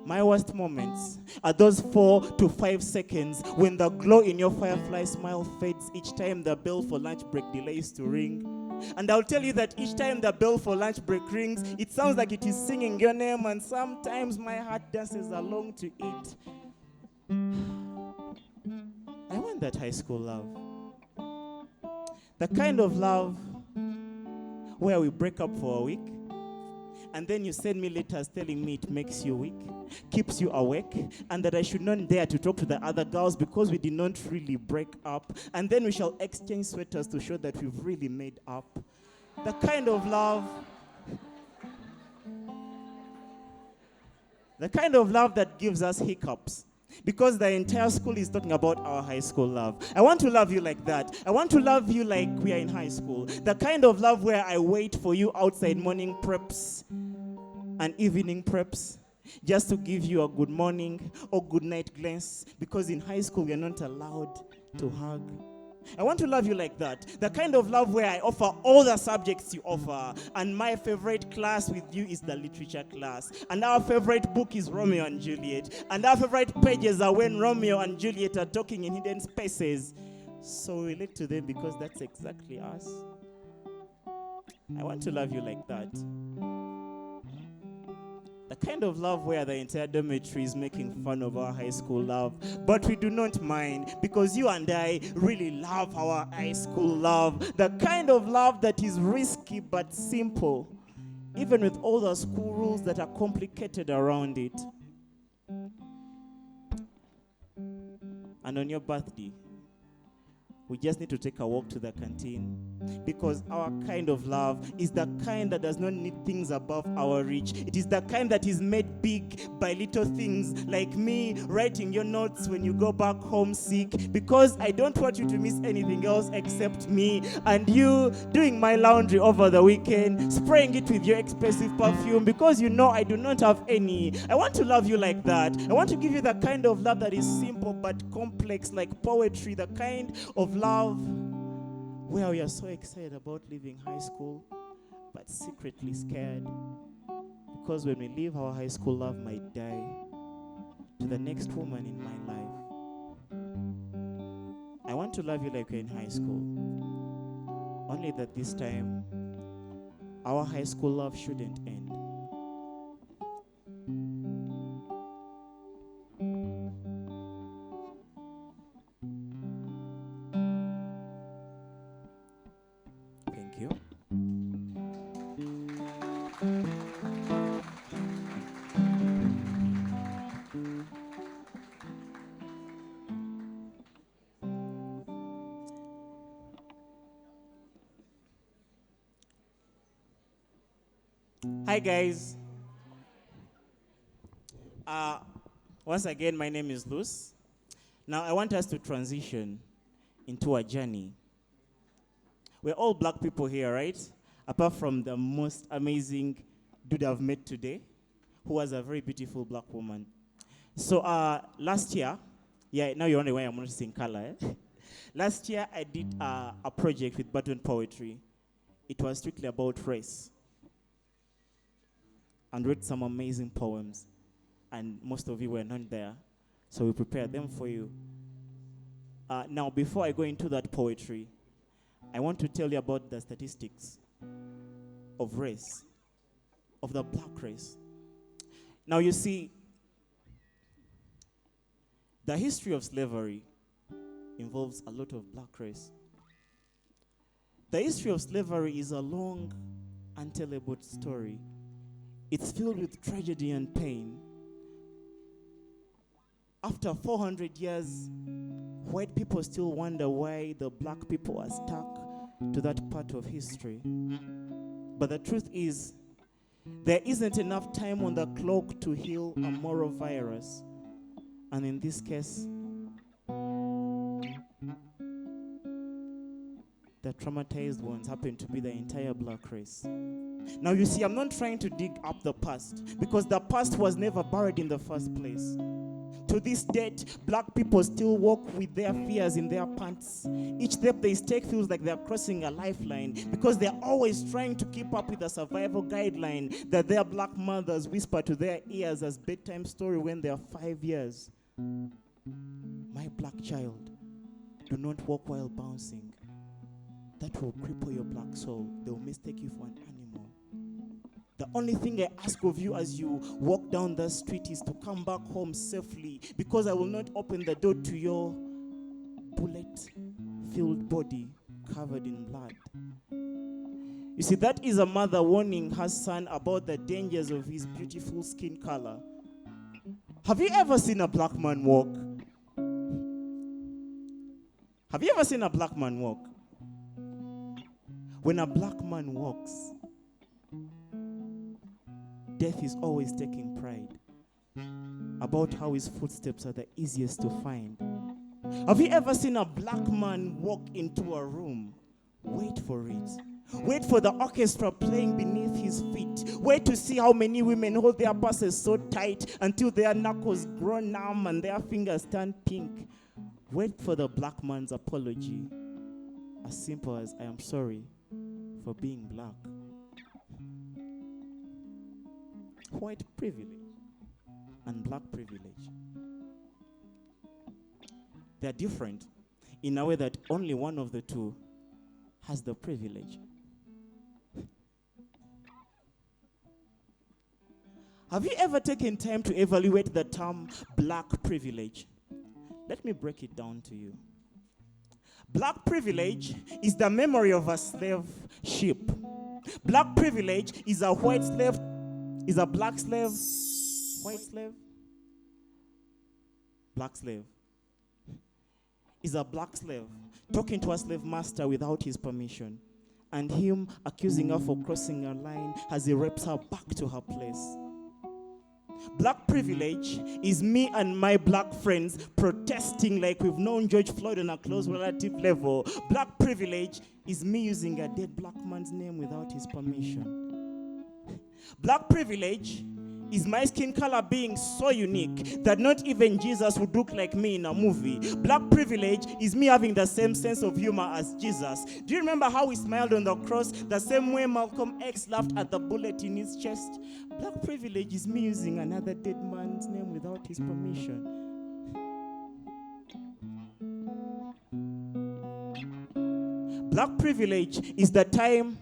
my worst moments are those 4 to 5 seconds when the glow in your firefly smile fades each time the bell for lunch break delays to ring. And I'll tell you that each time the bell for lunch break rings, it sounds like it is singing your name, and sometimes my heart dances along to it. I want that high school love. The kind of love where we break up for a week, and then you send me letters telling me it makes you weak, keeps you awake, and that I should not dare to talk to the other girls because we did not really break up. And then we shall exchange sweaters to show that we've really made up. The kind of love that gives us hiccups, because the entire school is talking about our high school love. I want to love you like that. I want to love you like we are in high school. The kind of love where I wait for you outside morning preps and evening preps just to give you a good morning or good night glance, because in high school you're not allowed to hug. I want to love you like that. The kind of love where I offer all the subjects you offer. And my favorite class with you is the literature class. And our favorite book is Romeo and Juliet. And our favorite pages are when Romeo and Juliet are talking in hidden spaces. So we relate to them because that's exactly us. I want to love you like that. The kind of love where the entire dormitory is making fun of our high school love, but we do not mind because you and I really love our high school love. The kind of love that is risky but simple, even with all the school rules that are complicated around it. And on your birthday, we just need to take a walk to the canteen, because our kind of love is the kind that does not need things above our reach. It is the kind that is made big by little things, like me writing your notes when you go back home sick, because I don't want you to miss anything else except me, and you doing my laundry over the weekend, spraying it with your expensive perfume, because you know I do not have any. I want to love you like that. I want to give you the kind of love that is simple but complex, like poetry, the kind of love where we are so excited about leaving high school but secretly scared, because when we leave, our high school love might die to the next woman in my life. I want to love you like we're in high school, only that this time our high school love shouldn't end. Hi guys. Once again, my name is Luz. Now I want us to transition into a journey. We're all black people here, right? Apart from the most amazing dude I've met today, who was a very beautiful black woman. So last year, now you're wondering why I'm not saying color. Last year I did a project with Button Poetry. It was strictly about race, and wrote some amazing poems, and most of you were not there, so we prepared them for you. Now, before I go into that poetry, I want to tell you about the statistics of race, of the black race. Now, you see, the history of slavery involves a lot of black race. The history of slavery is a long, untellable story. It's filled with tragedy and pain. After 400 years, white people still wonder why the black people are stuck to that part of history. But the truth is, there isn't enough time on the clock to heal a moral virus. And in this case, the traumatized ones happen to be the entire black race. Now you see, I'm not trying to dig up the past, because the past was never buried in the first place. To this date, black people still walk with their fears in their pants. Each step they take feels like they're crossing a lifeline, because they're always trying to keep up with the survival guideline that their black mothers whisper to their ears as bedtime story when they're 5 years. My black child, do not walk while bouncing. That will cripple your black soul. They will mistake you for an animal. The only thing I ask of you as you walk down the street is to come back home safely, because I will not open the door to your bullet-filled body covered in blood. You see, that is a mother warning her son about the dangers of his beautiful skin color. Have you ever seen a black man walk? Have you ever seen a black man walk? When a black man walks, death is always taking pride about how his footsteps are the easiest to find. Have you ever seen a black man walk into a room? Wait for it. Wait for the orchestra playing beneath his feet. Wait to see how many women hold their purses so tight until their knuckles grow numb and their fingers turn pink. Wait for the black man's apology. As simple as, I am sorry for being black. White privilege and black privilege. They're different in a way that only one of the two has the privilege. Have you ever taken time to evaluate the term black privilege? Let me break it down to you. Black privilege is the memory of a slave ship. Black privilege is a white slave, is a black slave, white slave, black slave. Is a black slave talking to a slave master without his permission, and him accusing her for crossing a line as he rapes her back to her place. Black privilege is me and my black friends protesting like we've known George Floyd on a close relative level. Black privilege is me using a dead black man's name without his permission. Black privilege is my skin color being so unique that not even Jesus would look like me in a movie. Black privilege is me having the same sense of humor as Jesus. Do you remember how he smiled on the cross the same way Malcolm X laughed at the bullet in his chest? Black privilege is me using another dead man's name without his permission. Black privilege is the time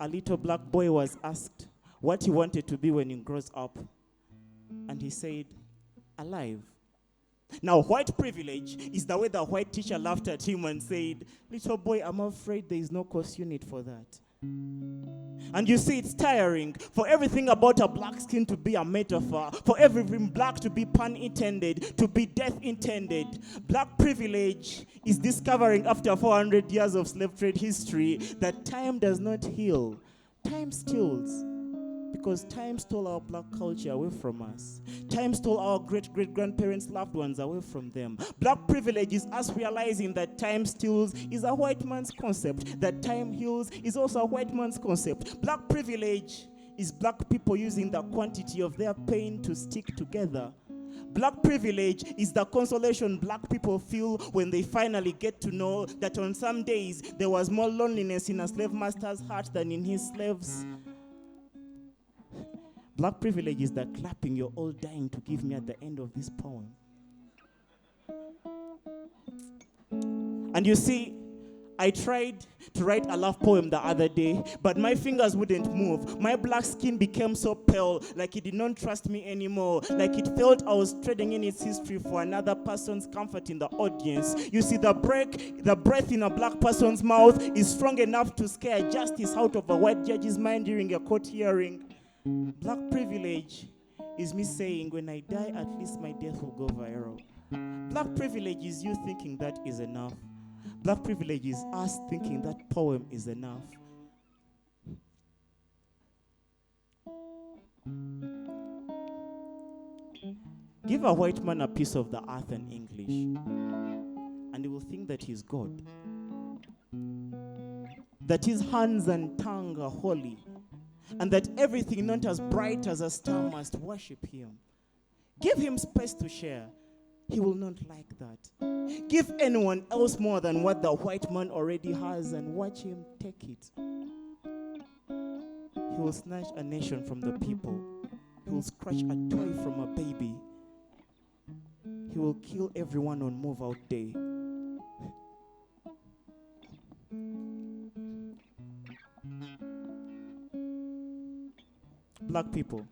a little black boy was asked what he wanted to be when he grows up. And he said, alive. Now, white privilege is the way the white teacher laughed at him and said, little boy, I'm afraid there is no course unit for that. And you see, it's tiring for everything about a black skin to be a metaphor, for everything black to be pun intended, to be death intended. Black privilege is discovering after 400 years of slave trade history that time does not heal. Time steals. Because time stole our black culture away from us. Time stole our great-great-grandparents' loved ones away from them. Black privilege is us realizing that time steals is a white man's concept. That time heals is also a white man's concept. Black privilege is black people using the quantity of their pain to stick together. Black privilege is the consolation black people feel when they finally get to know that on some days there was more loneliness in a slave master's heart than in his slaves'. Black privilege is the clapping you're all dying to give me at the end of this poem. And you see, I tried to write a love poem the other day, but my fingers wouldn't move. My black skin became so pale, like it did not trust me anymore, like it felt I was treading in its history for another person's comfort in the audience. You see, the breath in a black person's mouth is strong enough to scare justice out of a white judge's mind during a court hearing. Black privilege is me saying, when I die, at least my death will go viral. Black privilege is you thinking that is enough. Black privilege is us thinking that poem is enough. Give a white man a piece of the earth in English, and he will think that he's God. That his hands and tongue are holy, and that everything not as bright as a star must worship him. Give him space to share. He will not like that. Give anyone else more than what the white man already has and watch him take it. He will snatch a nation from the people. He will scratch a toy from a baby. He will kill everyone on move-out day. Black people,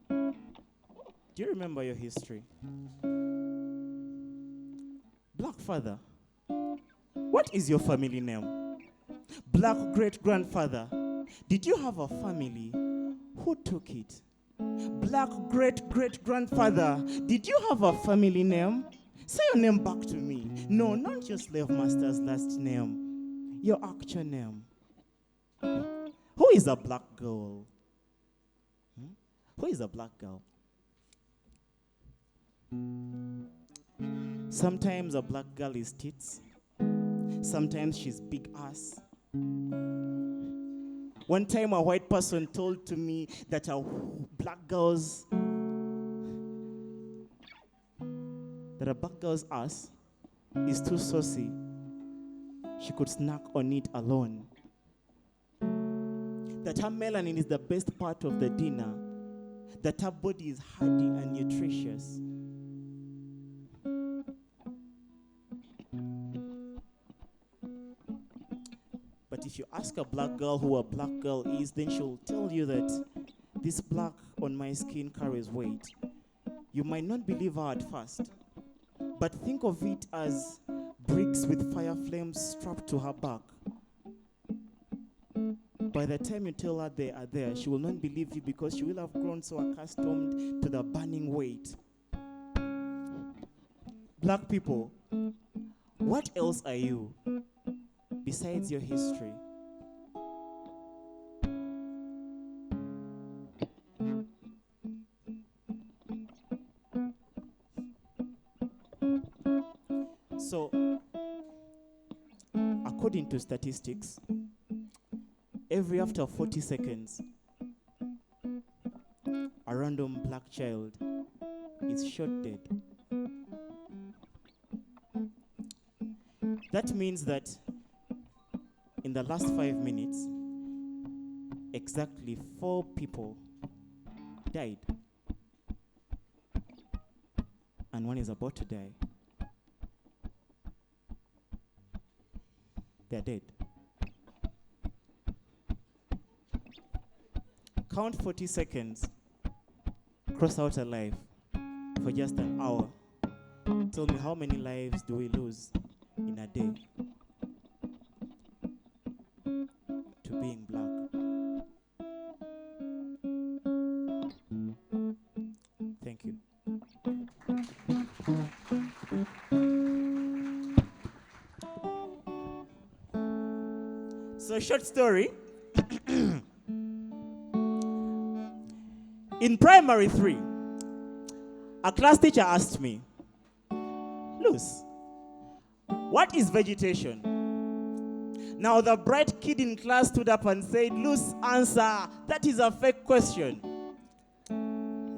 do you remember your history? Black father, what is your family name? Black great-grandfather, did you have a family? Who took it? Black great-great-grandfather, did you have a family name? Say your name back to me. No, not your slave master's last name. Your actual name. Who is a black girl? Who is a black girl? Sometimes a black girl is tits. Sometimes she's big ass. One time a white person told to me that a black girl's ass is too saucy. She could snack on it alone. That her melanin is the best part of the dinner. That her body is hardy and nutritious. But if you ask a black girl who a black girl is, then she'll tell you that this black on my skin carries weight. You might not believe her at first, but think of it as bricks with fire flames strapped to her back. By the time you tell her they are there, she will not believe you because she will have grown so accustomed to the burning weight. Black people, what else are you besides your history? So, according to statistics, every after 40 seconds, a random black child is shot dead. That means that in the last 5 minutes, exactly 4 people died. And one is about to die. They're dead. Count 40 seconds, cross out a life for just an hour. Tell me, how many lives do we lose in a day to being black? Thank you. So, short story. In primary 3, a class teacher asked me, Luz, what is vegetation? Now the bright kid in class stood up and said, Luz, answer, that is a fake question.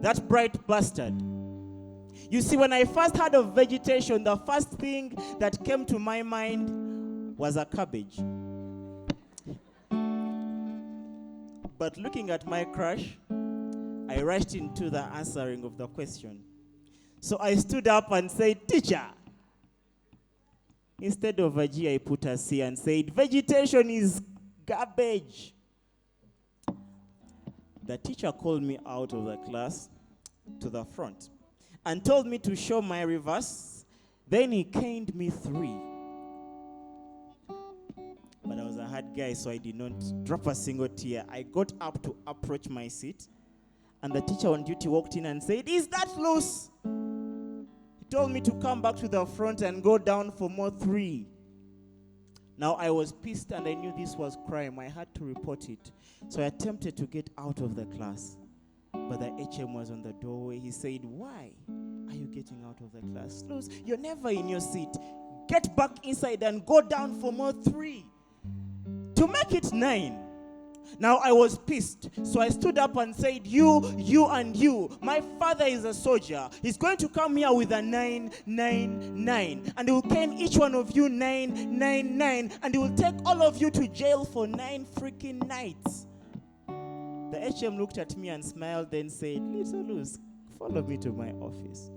That bright bastard. You see, when I first heard of vegetation, the first thing that came to my mind was a cabbage. But looking at my crush, I rushed into the answering of the question. So I stood up and said, teacher. Instead of a G, I put a C and said, vegetation is garbage. The teacher called me out of the class to the front and told me to show my reverse. Then he caned me 3. But I was a hard guy, so I did not drop a single tear. I got up to approach my seat, and the teacher on duty walked in and said, is that Luz? He told me to come back to the front and go down for more 3. Now I was pissed and I knew this was crime. I had to report it. So I attempted to get out of the class. But the HM was on the doorway. He said, why are you getting out of the class? Luz, you're never in your seat. Get back inside and go down for more 3. To make it 9. Now I was pissed, so I stood up and said, you, and you. My father is a soldier. He's going to come here with a 999, and he will cane each one of you 999, and he will take all of you to jail for 9 freaking nights. The HM looked at me and smiled, then said, little Luz, follow me to my office.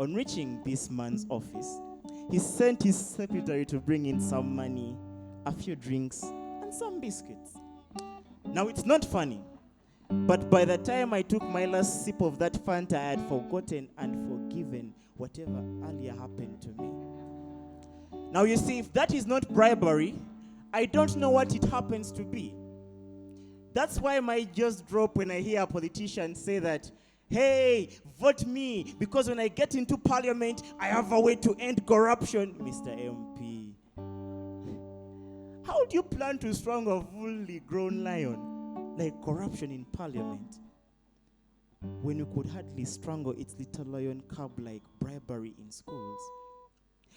On reaching this man's office, he sent his secretary to bring in some money, a few drinks, and some biscuits. Now it's not funny, but by the time I took my last sip of that Fanta, I had forgotten and forgiven whatever earlier happened to me. Now you see, if that is not bribery, I don't know what it happens to be. That's why my jaws drop when I hear a politician say that, hey, vote me, because when I get into parliament, I have a way to end corruption. Mr. MP, how do you plan to strong a fully grown lion like corruption in parliament when you could hardly strangle its little lion cub like bribery in schools?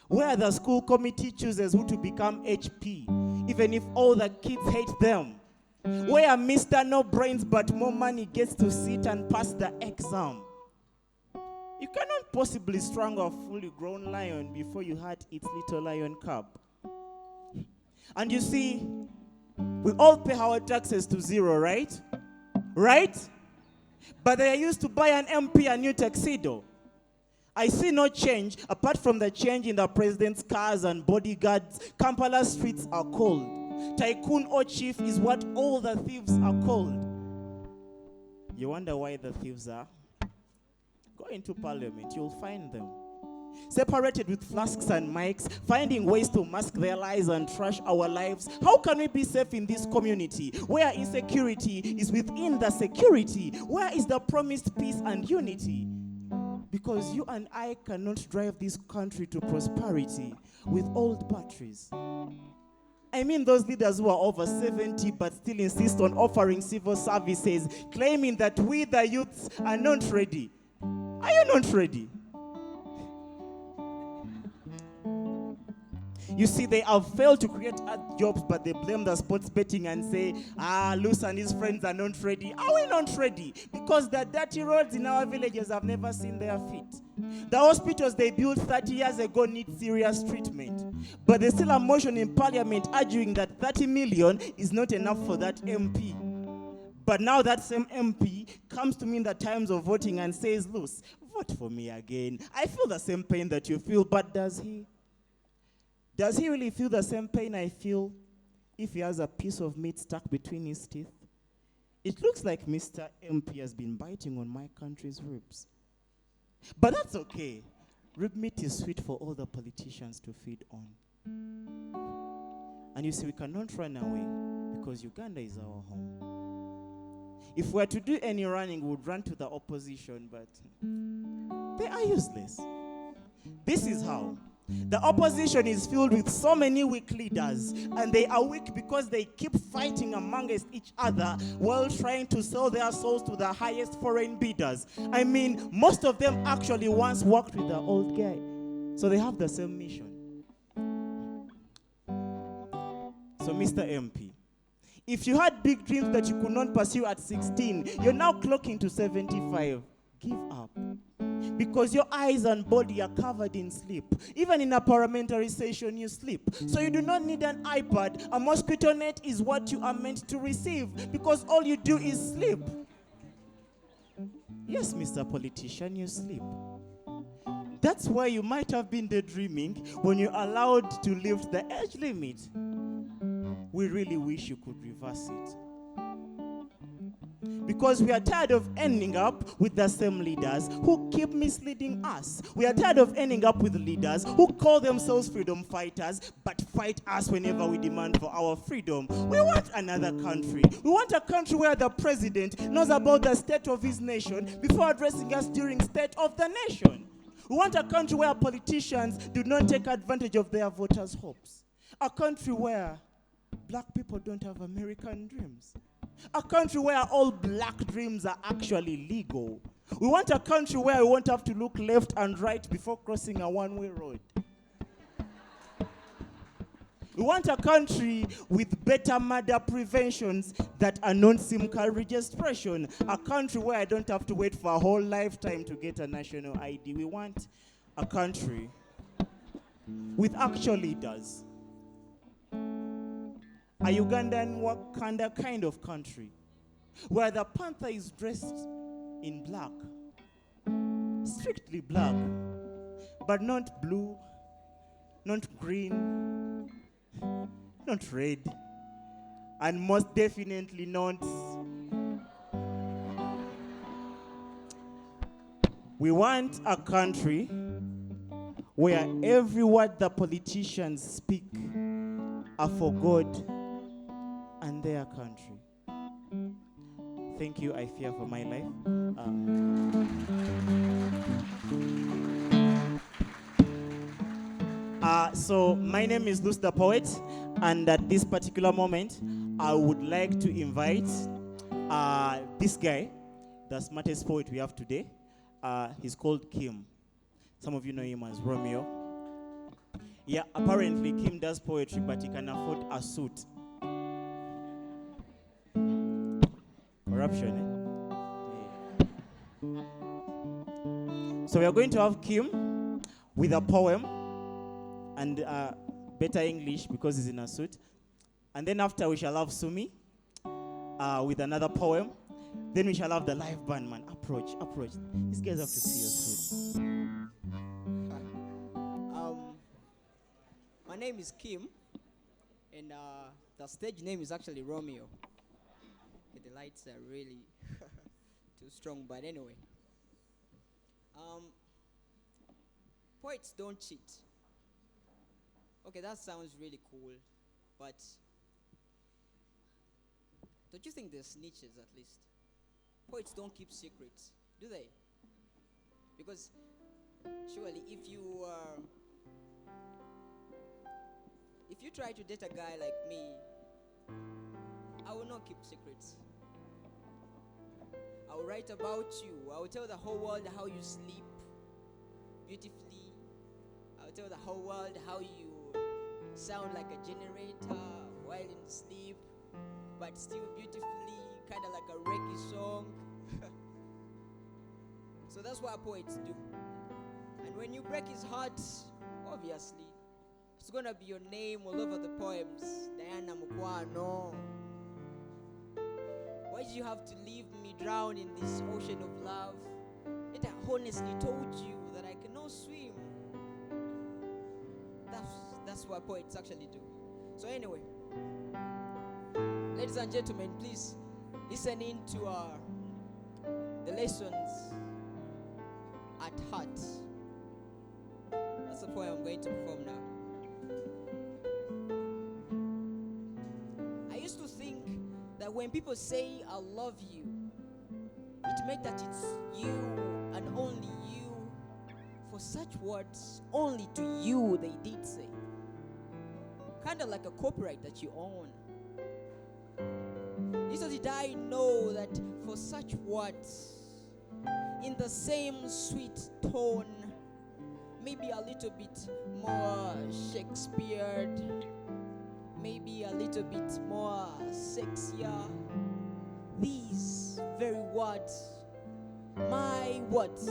where the school committee chooses who to become HP, even if all the kids hate them, where Mr. No Brains but more money gets to sit and pass the exam. You cannot possibly strangle a fully grown lion before you hurt its little lion cub. And you see, we all pay our taxes to zero, right? Right? But they are used to buy an MP a new tuxedo. I see no change apart from the change in the president's cars and bodyguards. Kampala streets are cold. Tycoon or chief is what all the thieves are called. You wonder why the thieves are? Go into parliament, you'll find them. Separated with flasks and mics, finding ways to mask their lies and trash our lives. How can we be safe in this community where insecurity is within the security? Where is the promised peace and unity? Because you and I cannot drive this country to prosperity with old batteries. I mean those leaders who are over 70 but still insist on offering civil services, claiming that we the youths are not ready. Are you not ready? You see, they have failed to create jobs, but they blame the sports betting and say, Luce and his friends are not ready. Are we not ready? Because the dirty roads in our villages have never seen their feet. The hospitals they built 30 years ago need serious treatment. But there's still a motion in parliament arguing that 30 million is not enough for that MP. But now that same MP comes to me in the times of voting and says, Luce, vote for me again. I feel the same pain that you feel, but does he? Does he really feel the same pain I feel if he has a piece of meat stuck between his teeth? It looks like Mr. MP has been biting on my country's ribs. But that's okay. Rib meat is sweet for all the politicians to feed on. And you see, we cannot run away because Uganda is our home. If we were to do any running, we would run to the opposition, but they are useless. This is how. The opposition is filled with so many weak leaders, and they are weak because they keep fighting amongst each other while trying to sell their souls to the highest foreign bidders. I mean, most of them actually once worked with the old guy, so they have the same mission. So, Mr. MP, if you had big dreams that you could not pursue at 16, you're now clocking to 75. Give up. Because your eyes and body are covered in sleep. Even in a parliamentary session, you sleep. So you do not need an iPad. A mosquito net is what you are meant to receive, because all you do is sleep. Yes, Mr. Politician, you sleep. That's why you might have been daydreaming when you're allowed to lift the age limit. We really wish you could reverse it. Because we are tired of ending up with the same leaders who keep misleading us. We are tired of ending up with leaders who call themselves freedom fighters but fight us whenever we demand for our freedom. We want another country. We want a country where the president knows about the state of his nation before addressing us during State of the Nation. We want a country where politicians do not take advantage of their voters' hopes. A country where black people don't have American dreams. A country where all black dreams are actually legal. We want a country where we won't have to look left and right before crossing a one-way road. We want a country with better murder preventions that are non-SIM card registration. A country where I don't have to wait for a whole lifetime to get a national ID. We want a country with actual leaders. A Ugandan Wakanda kind of country where the panther is dressed in black, strictly black, but not blue, not green, not red, and most definitely not. We want a country where every word the politicians speak are for God and their country. Thank you, I fear for my life. So my name is Luce the Poet, and at this particular moment, I would like to invite this guy, the smartest poet we have today. He's called Kim. Some of you know him as Romeo. Yeah, apparently Kim does poetry, but he can afford a suit. Corruption, eh? Yeah. So we are going to have Kim with a poem and better English because he's in a suit. And then after we shall have Sumi with another poem. Then we shall have the live band, man. Approach. These guys have to see your suit. My name is Kim, and the stage name is actually Romeo. The lights are really too strong, but anyway. Poets don't cheat. Okay, that sounds really cool, but don't you think they're snitches at least? Poets don't keep secrets, do they? Because surely if you try to date a guy like me, I will not keep secrets. I will write about you. I will tell the whole world how you sleep beautifully. I will tell the whole world how you sound like a generator while in sleep, but still beautifully, kind of like a reggae song. So that's what poets do. And when you break his heart, obviously, it's gonna be your name all over the poems. Diana Mukwano. Why did you have to leave me drown in this ocean of love? Yet I honestly told you that I cannot swim. That's what poets actually do. So anyway, ladies and gentlemen, please listen in to the lessons at heart. That's the poem I'm going to perform now. I used to think that when people say I love you, it meant that it's you and only you. For such words, only to you they did say. Kind of like a copyright that you own. Little did I know that for such words, in the same sweet tone, maybe a little bit more Shakespeare'd, maybe a little bit more sexier, these very words, my words,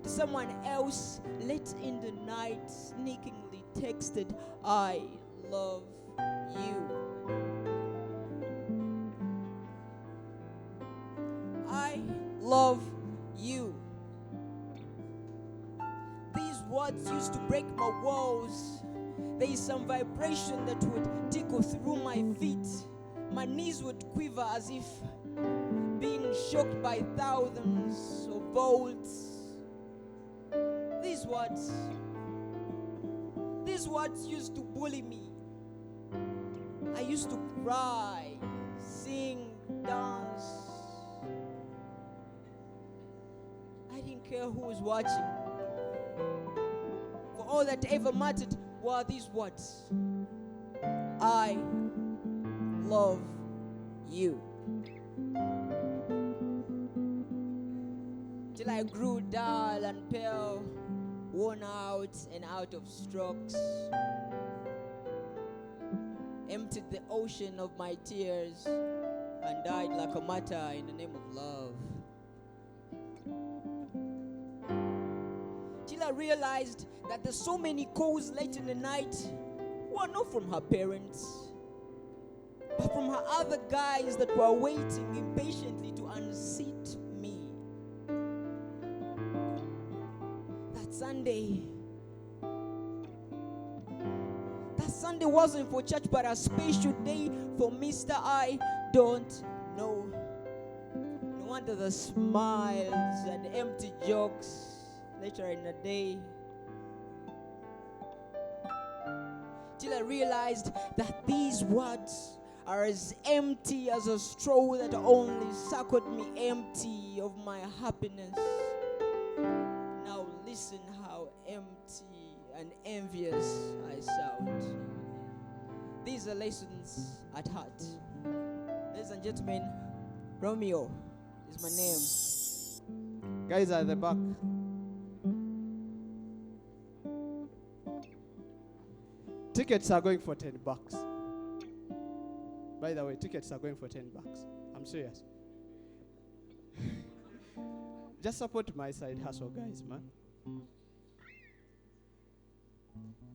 to someone else late in the night sneakingly texted, I love you. I love you. These words used to break my walls. There is some vibration that would tickle through my feet. My knees would quiver as if being shocked by thousands of volts. These words used to bully me. I used to cry, sing, dance. I didn't care who was watching. For all that ever mattered were these words. I love you. Till I grew dull and pale, worn out and out of strokes, emptied the ocean of my tears, and died like a martyr in the name of love. Till I realized that there's so many calls late in the night who are not from her parents, but from her other guys that were waiting impatiently to unseat me. That Sunday wasn't for church, but a special day for Mr. I don't know. No wonder the smiles and empty jokes later in the day. Till I realized that these words are as empty as a straw that only sucked me empty of my happiness. Now listen how empty and envious I sound. These are lessons at heart. Ladies and gentlemen, Romeo is my name. Guys at the back. Tickets are going for $10. By the way, tickets are going for $10. I'm serious. Just support my side hustle, guys, man.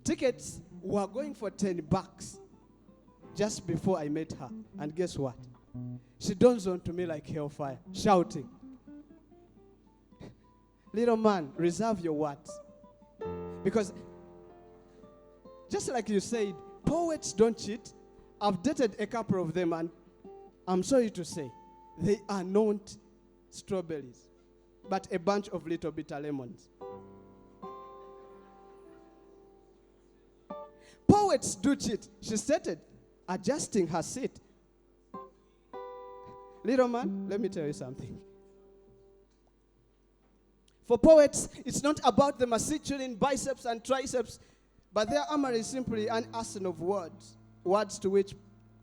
Tickets were going for $10 just before I met her. And guess what? She dawns on to me like hellfire, shouting, "Little man, reserve your words." Because just like you said, poets don't cheat. I've dated a couple of them, and I'm sorry to say, they are not strawberries, but a bunch of little bitter lemons. Poets do cheat, she stated, adjusting her seat. Little man, let me tell you something. For poets, it's not about the masculine biceps and triceps, but their armor is simply an arsenal of words. Words to which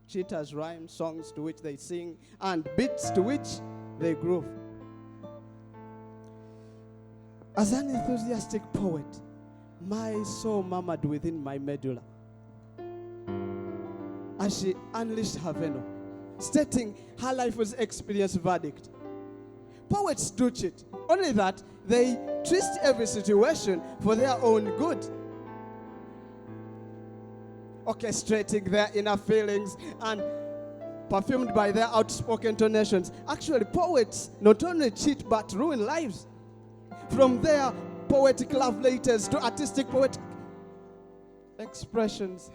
cheaters rhyme, songs to which they sing, and beats to which they groove. As an enthusiastic poet, my soul murmured within my medulla as she unleashed her venom, stating her life was experienced verdict. Poets do cheat, only that they twist every situation for their own good, orchestrating their inner feelings and perfumed by their outspoken tonations. Actually, poets not only cheat but ruin lives. From their poetic love letters to artistic poetic expressions.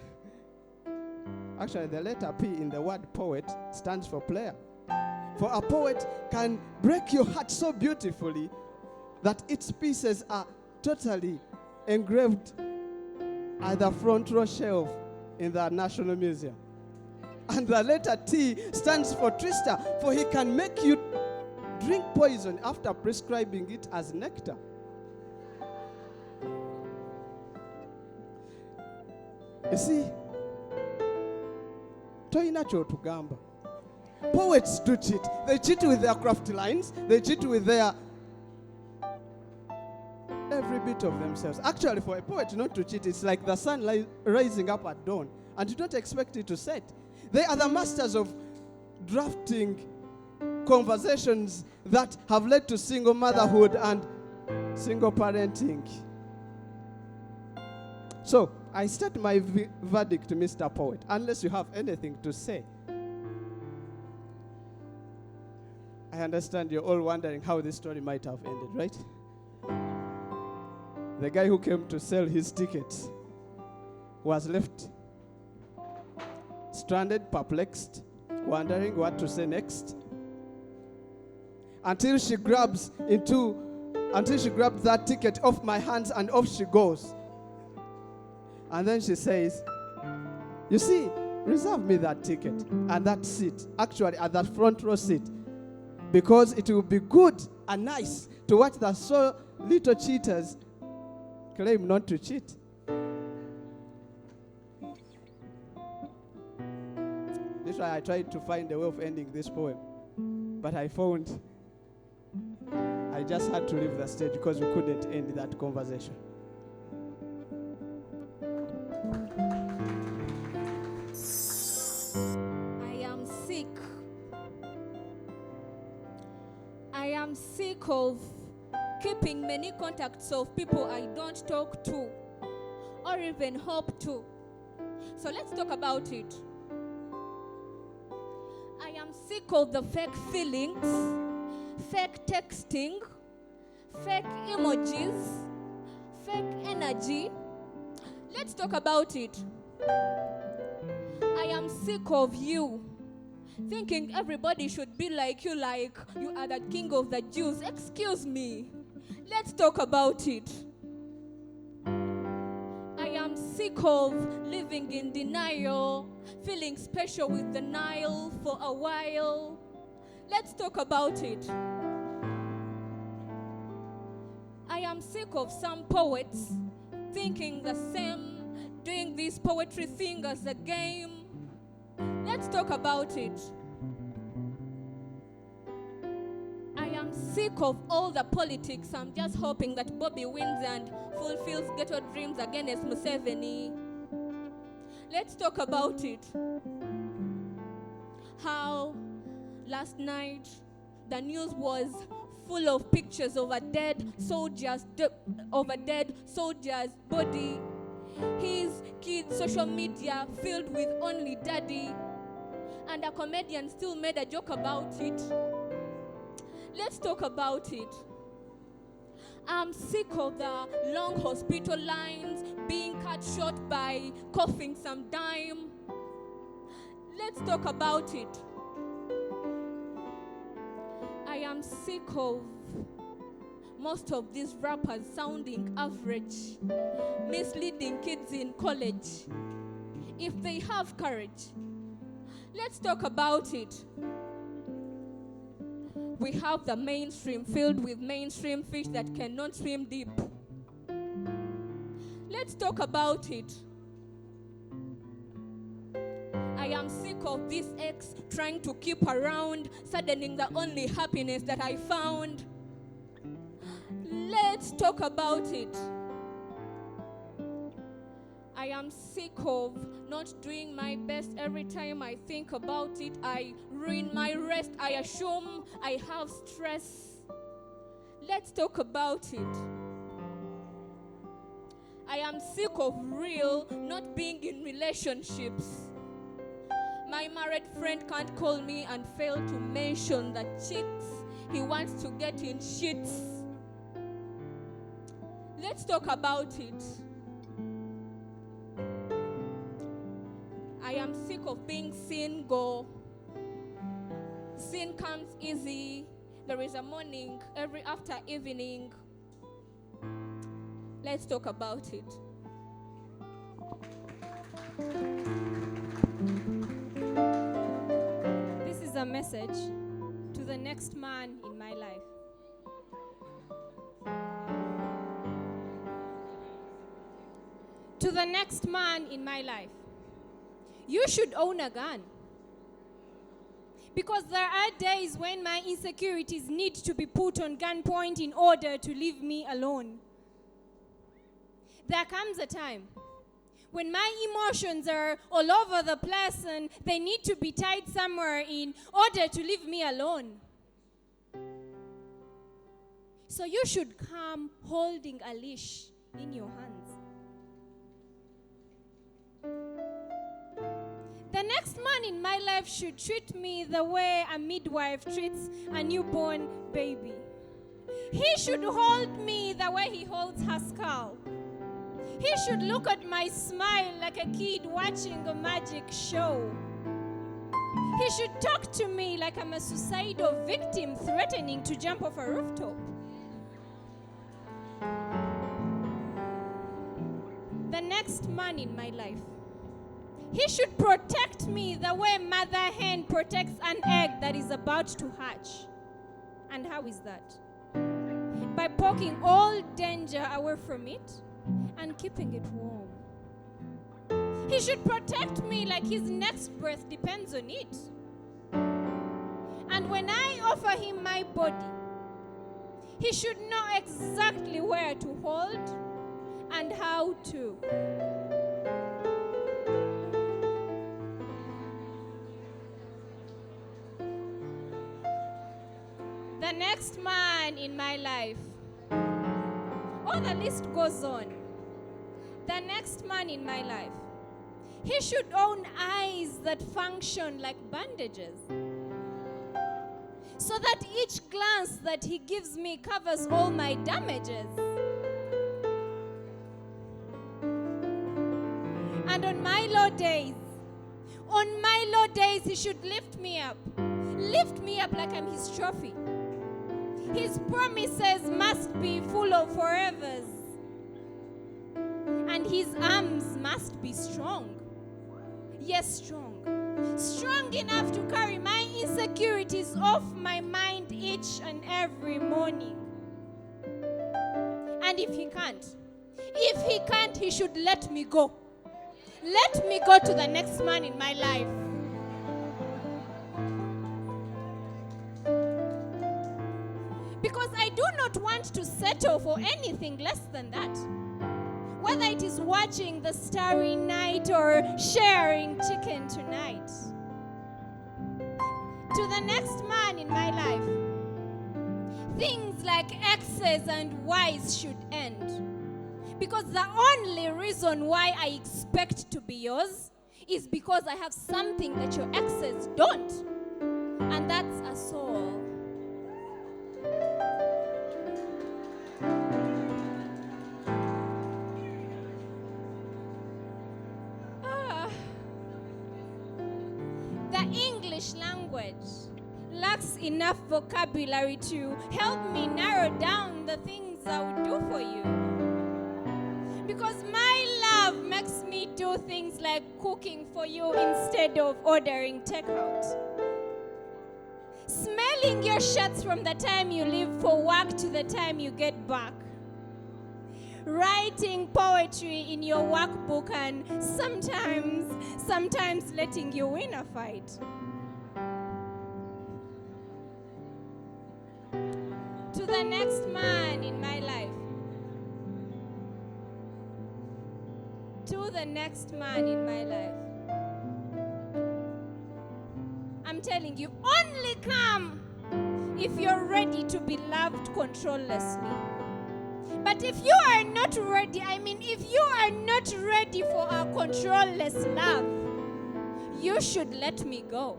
Actually, the letter P in the word poet stands for player. For a poet can break your heart so beautifully that its pieces are totally engraved at the front row shelf in the National Museum. And the letter T stands for twister, for he can make you drink poison after prescribing it as nectar. You see, toyina kyotugamba. Poets do cheat. They cheat with their crafty lines. They cheat with their every bit of themselves. Actually, for a poet not to cheat, it's like the sun rising up at dawn, and you don't expect it to set. They are the masters of drafting conversations that have led to single motherhood and single parenting. So, I state my verdict, Mr. Poet, unless you have anything to say. I understand you're all wondering how this story might have ended, right? The guy who came to sell his tickets was left stranded, perplexed, wondering what to say next, until she grabs that ticket off my hands, and off she goes. And then she says, "You see, reserve me that ticket and that seat, actually at that front row seat, because it will be good and nice to watch the so little cheaters claim not to cheat." This is why I tried to find a way of ending this poem, but I found I just had to leave the stage because we couldn't end that conversation. I am sick. I am sick of keeping many contacts of people I don't talk to or even hope to. So let's talk about it. I am sick of the fake feelings, fake texting, fake emojis, fake energy. Let's talk about it. I am sick of you thinking everybody should be like you are the king of the Jews. Excuse me. Let's talk about it. I am sick of living in denial, feeling special with the Nile for a while. Let's talk about it. I am sick of some poets thinking the same, doing this poetry thing as a game. Let's talk about it. I am sick of all the politics. I'm just hoping that Bobby wins and fulfills ghetto dreams against Museveni. Let's talk about it. How last night the news was full of pictures of a dead soldier's body. His kids' social media filled with only daddy. And a comedian still made a joke about it. Let's talk about it. I'm sick of the long hospital lines being cut short by coughing some dime. Let's talk about it. I am sick of most of these rappers sounding average, misleading kids in college. If they have courage, let's talk about it. We have the mainstream filled with mainstream fish that cannot swim deep. Let's talk about it. I am sick of this ex trying to keep around, saddening the only happiness that I found. Let's talk about it. I am sick of not doing my best. Every time I think about it, I ruin my rest. I assume I have stress. Let's talk about it. I am sick of real not being in relationships. My married friend can't call me and fail to mention the chicks he wants to get in shits. Let's talk about it. I am sick of being single. Sin comes easy. There is a morning every after evening. Let's talk about it. This is a message to the next man in my life. To the next man in my life. You should own a gun. Because there are days when my insecurities need to be put on gunpoint in order to leave me alone. There comes a time when my emotions are all over the place and they need to be tied somewhere in order to leave me alone. So you should come holding a leash in your hands. The next man in my life should treat me the way a midwife treats a newborn baby. He should hold me the way he holds her skull. He should look at my smile like a kid watching a magic show. He should talk to me like I'm a suicidal victim threatening to jump off a rooftop. The next man in my life, he should protect me the way mother hen protects an egg that is about to hatch. And how is that? By poking all danger away from it and keeping it warm. He should protect me like his next breath depends on it. And when I offer him my body, he should know exactly where to hold and how to. The next man in my life. Oh, the list goes on. The next man in my life. He should own eyes that function like bandages, so that each glance that he gives me covers all my damages. And on my low days, he should lift me up like I'm his trophy. His promises must be full of forevers, and his arms must be strong. Yes, strong enough to carry my insecurities off my mind each and every morning. And if he can't, he should let me go. Let me go to the next man in my life. Because I do not want to settle for anything less than that. whether it is watching the starry night or sharing chicken tonight. To the next man in my life, things like X's and Y's should end. Because the only reason why I expect to be yours is because I have something that your exes don't. And that's a soul. The English language lacks enough vocabulary to help me narrow down the things I would do for you. Because my love makes me do things like cooking for you instead of ordering takeout. Smelling your shirts from the time you leave for work to the time you get back. Writing poetry in your workbook and sometimes letting you win a fight. To the next man in my life. To the next man in my life. I'm telling you, only come if you're ready to be loved controllessly. But if you are not ready, if you are not ready for a controlless love, you should let me go.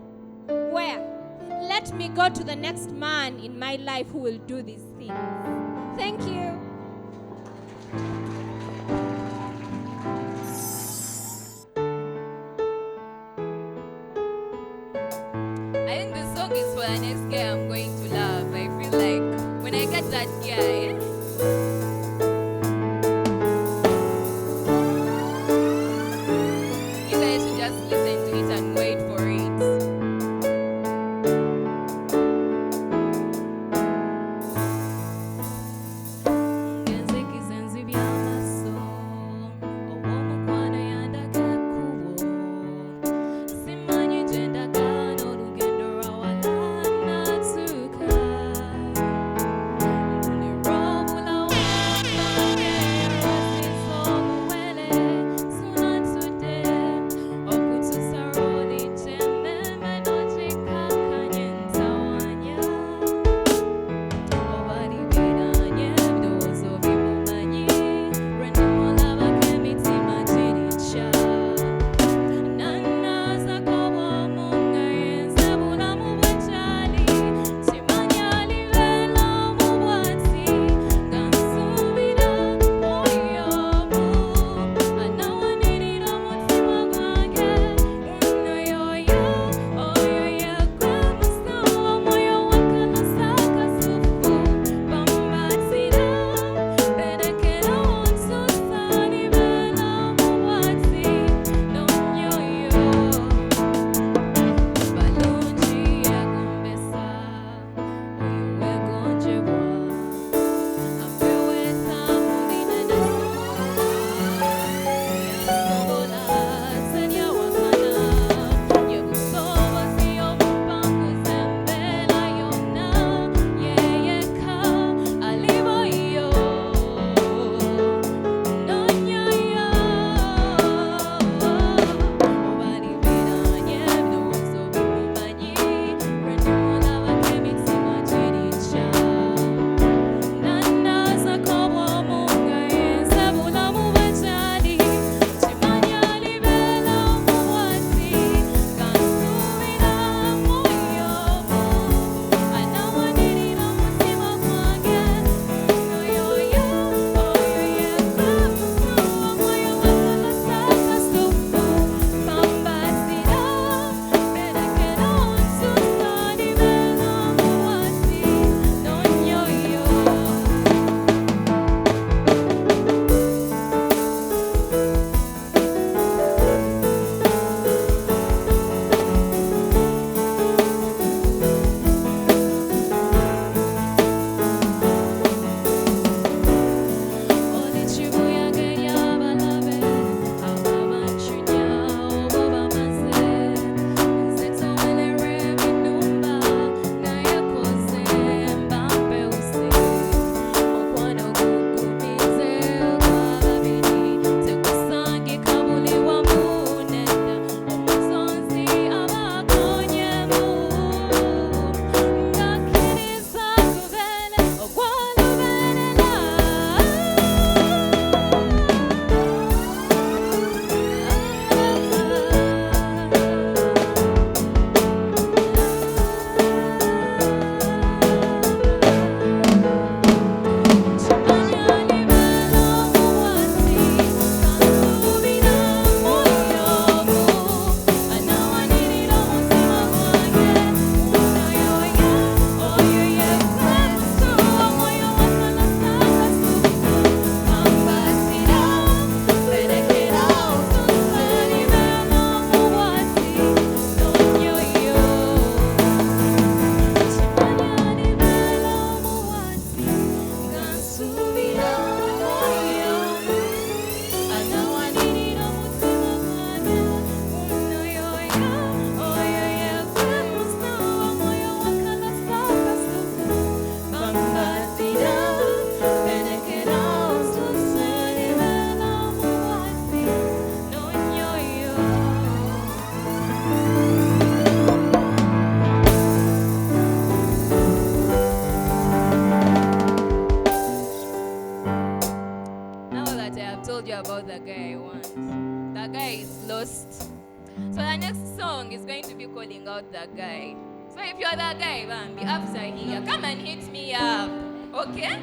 Where? Let me go to the next man in my life who will do these things. Thank you. I think this song is for the next guy I'm going to love. I feel like when I get that guy, you guys should just listen to it and wait for it. about the guy I want. The guy is lost. So the next song is going to be calling out the guy. So if you're the guy, man, be after here. Come and hit me up. Okay?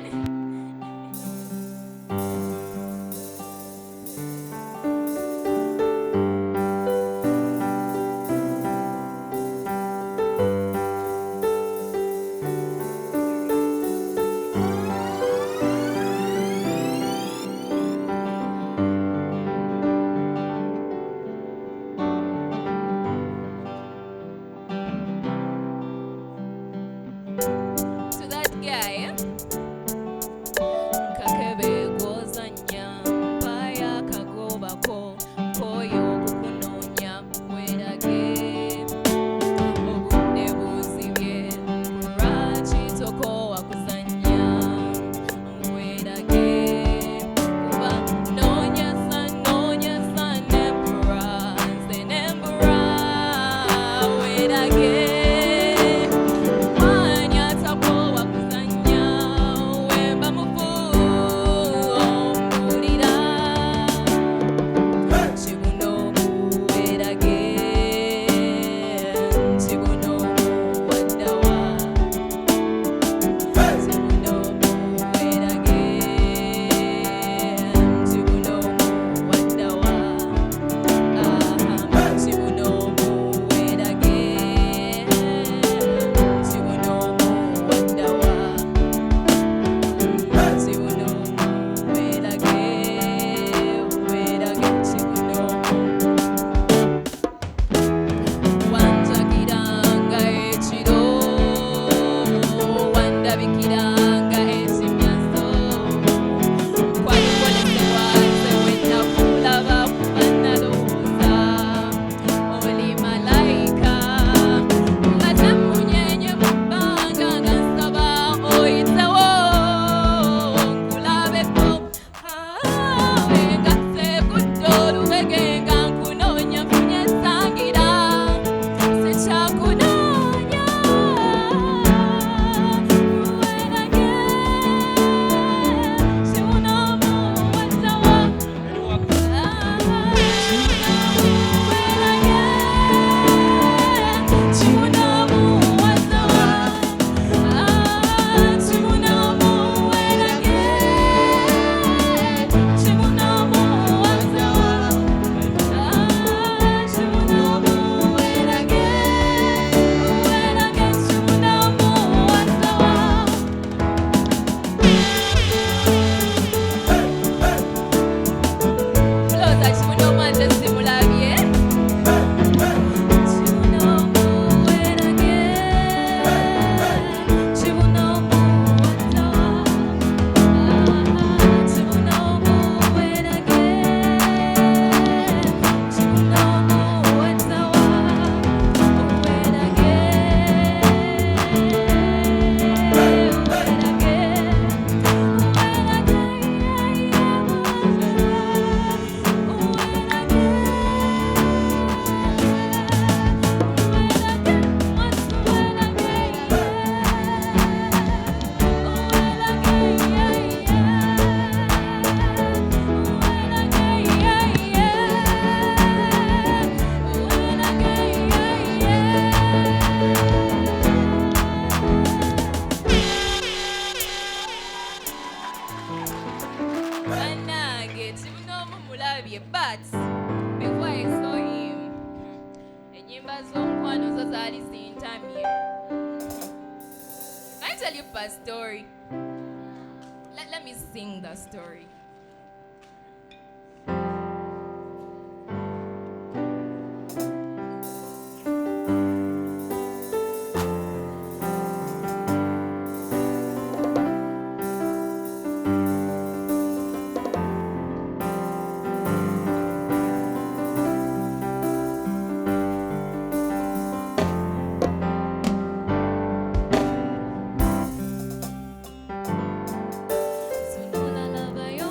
To that guy, kakebe gozanya mpaya kagobako koyo kukunonya werage obudde buzibye lwaki tokowa kuzanya werage kuba nonya sa nembura nze nembura werage But before I saw him, enyimba z'omukwano zo zaali zintamye. Can I tell you a story? Let me sing the story. Yo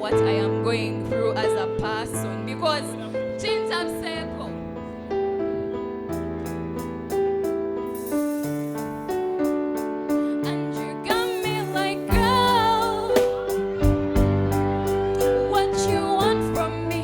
what I am going through as a person, because change up circle. And you got me like, girl, what you want from me?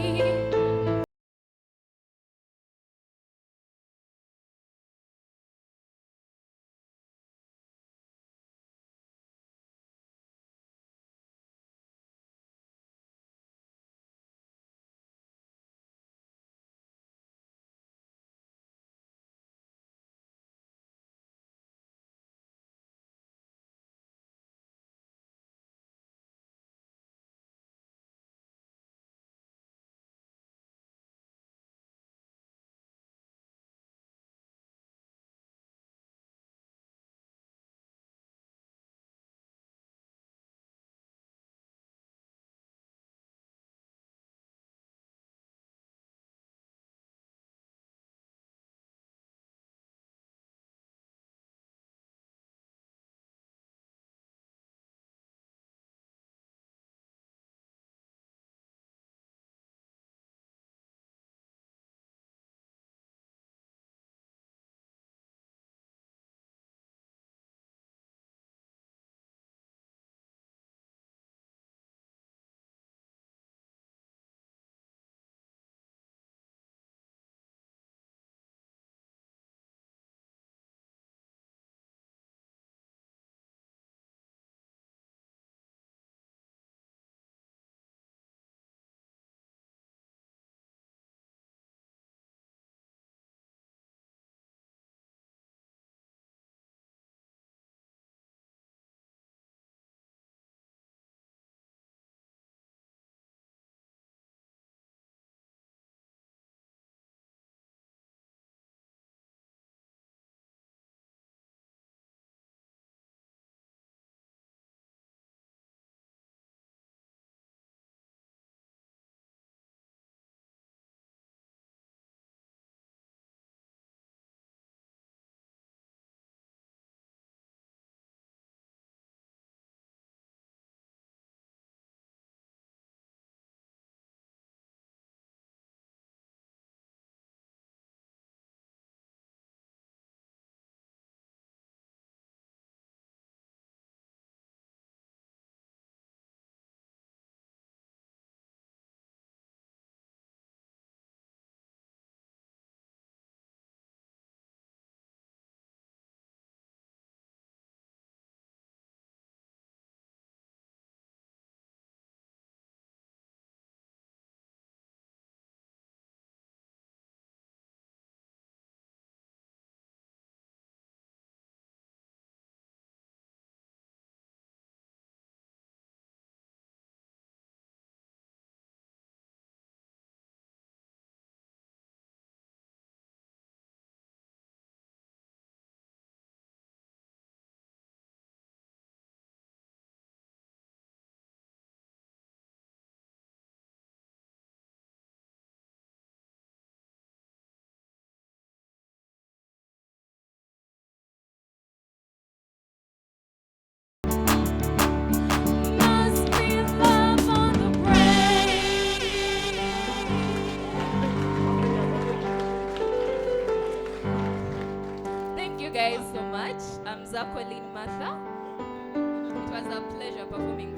Guys so much. I'm Zacolin Martha. It was a pleasure performing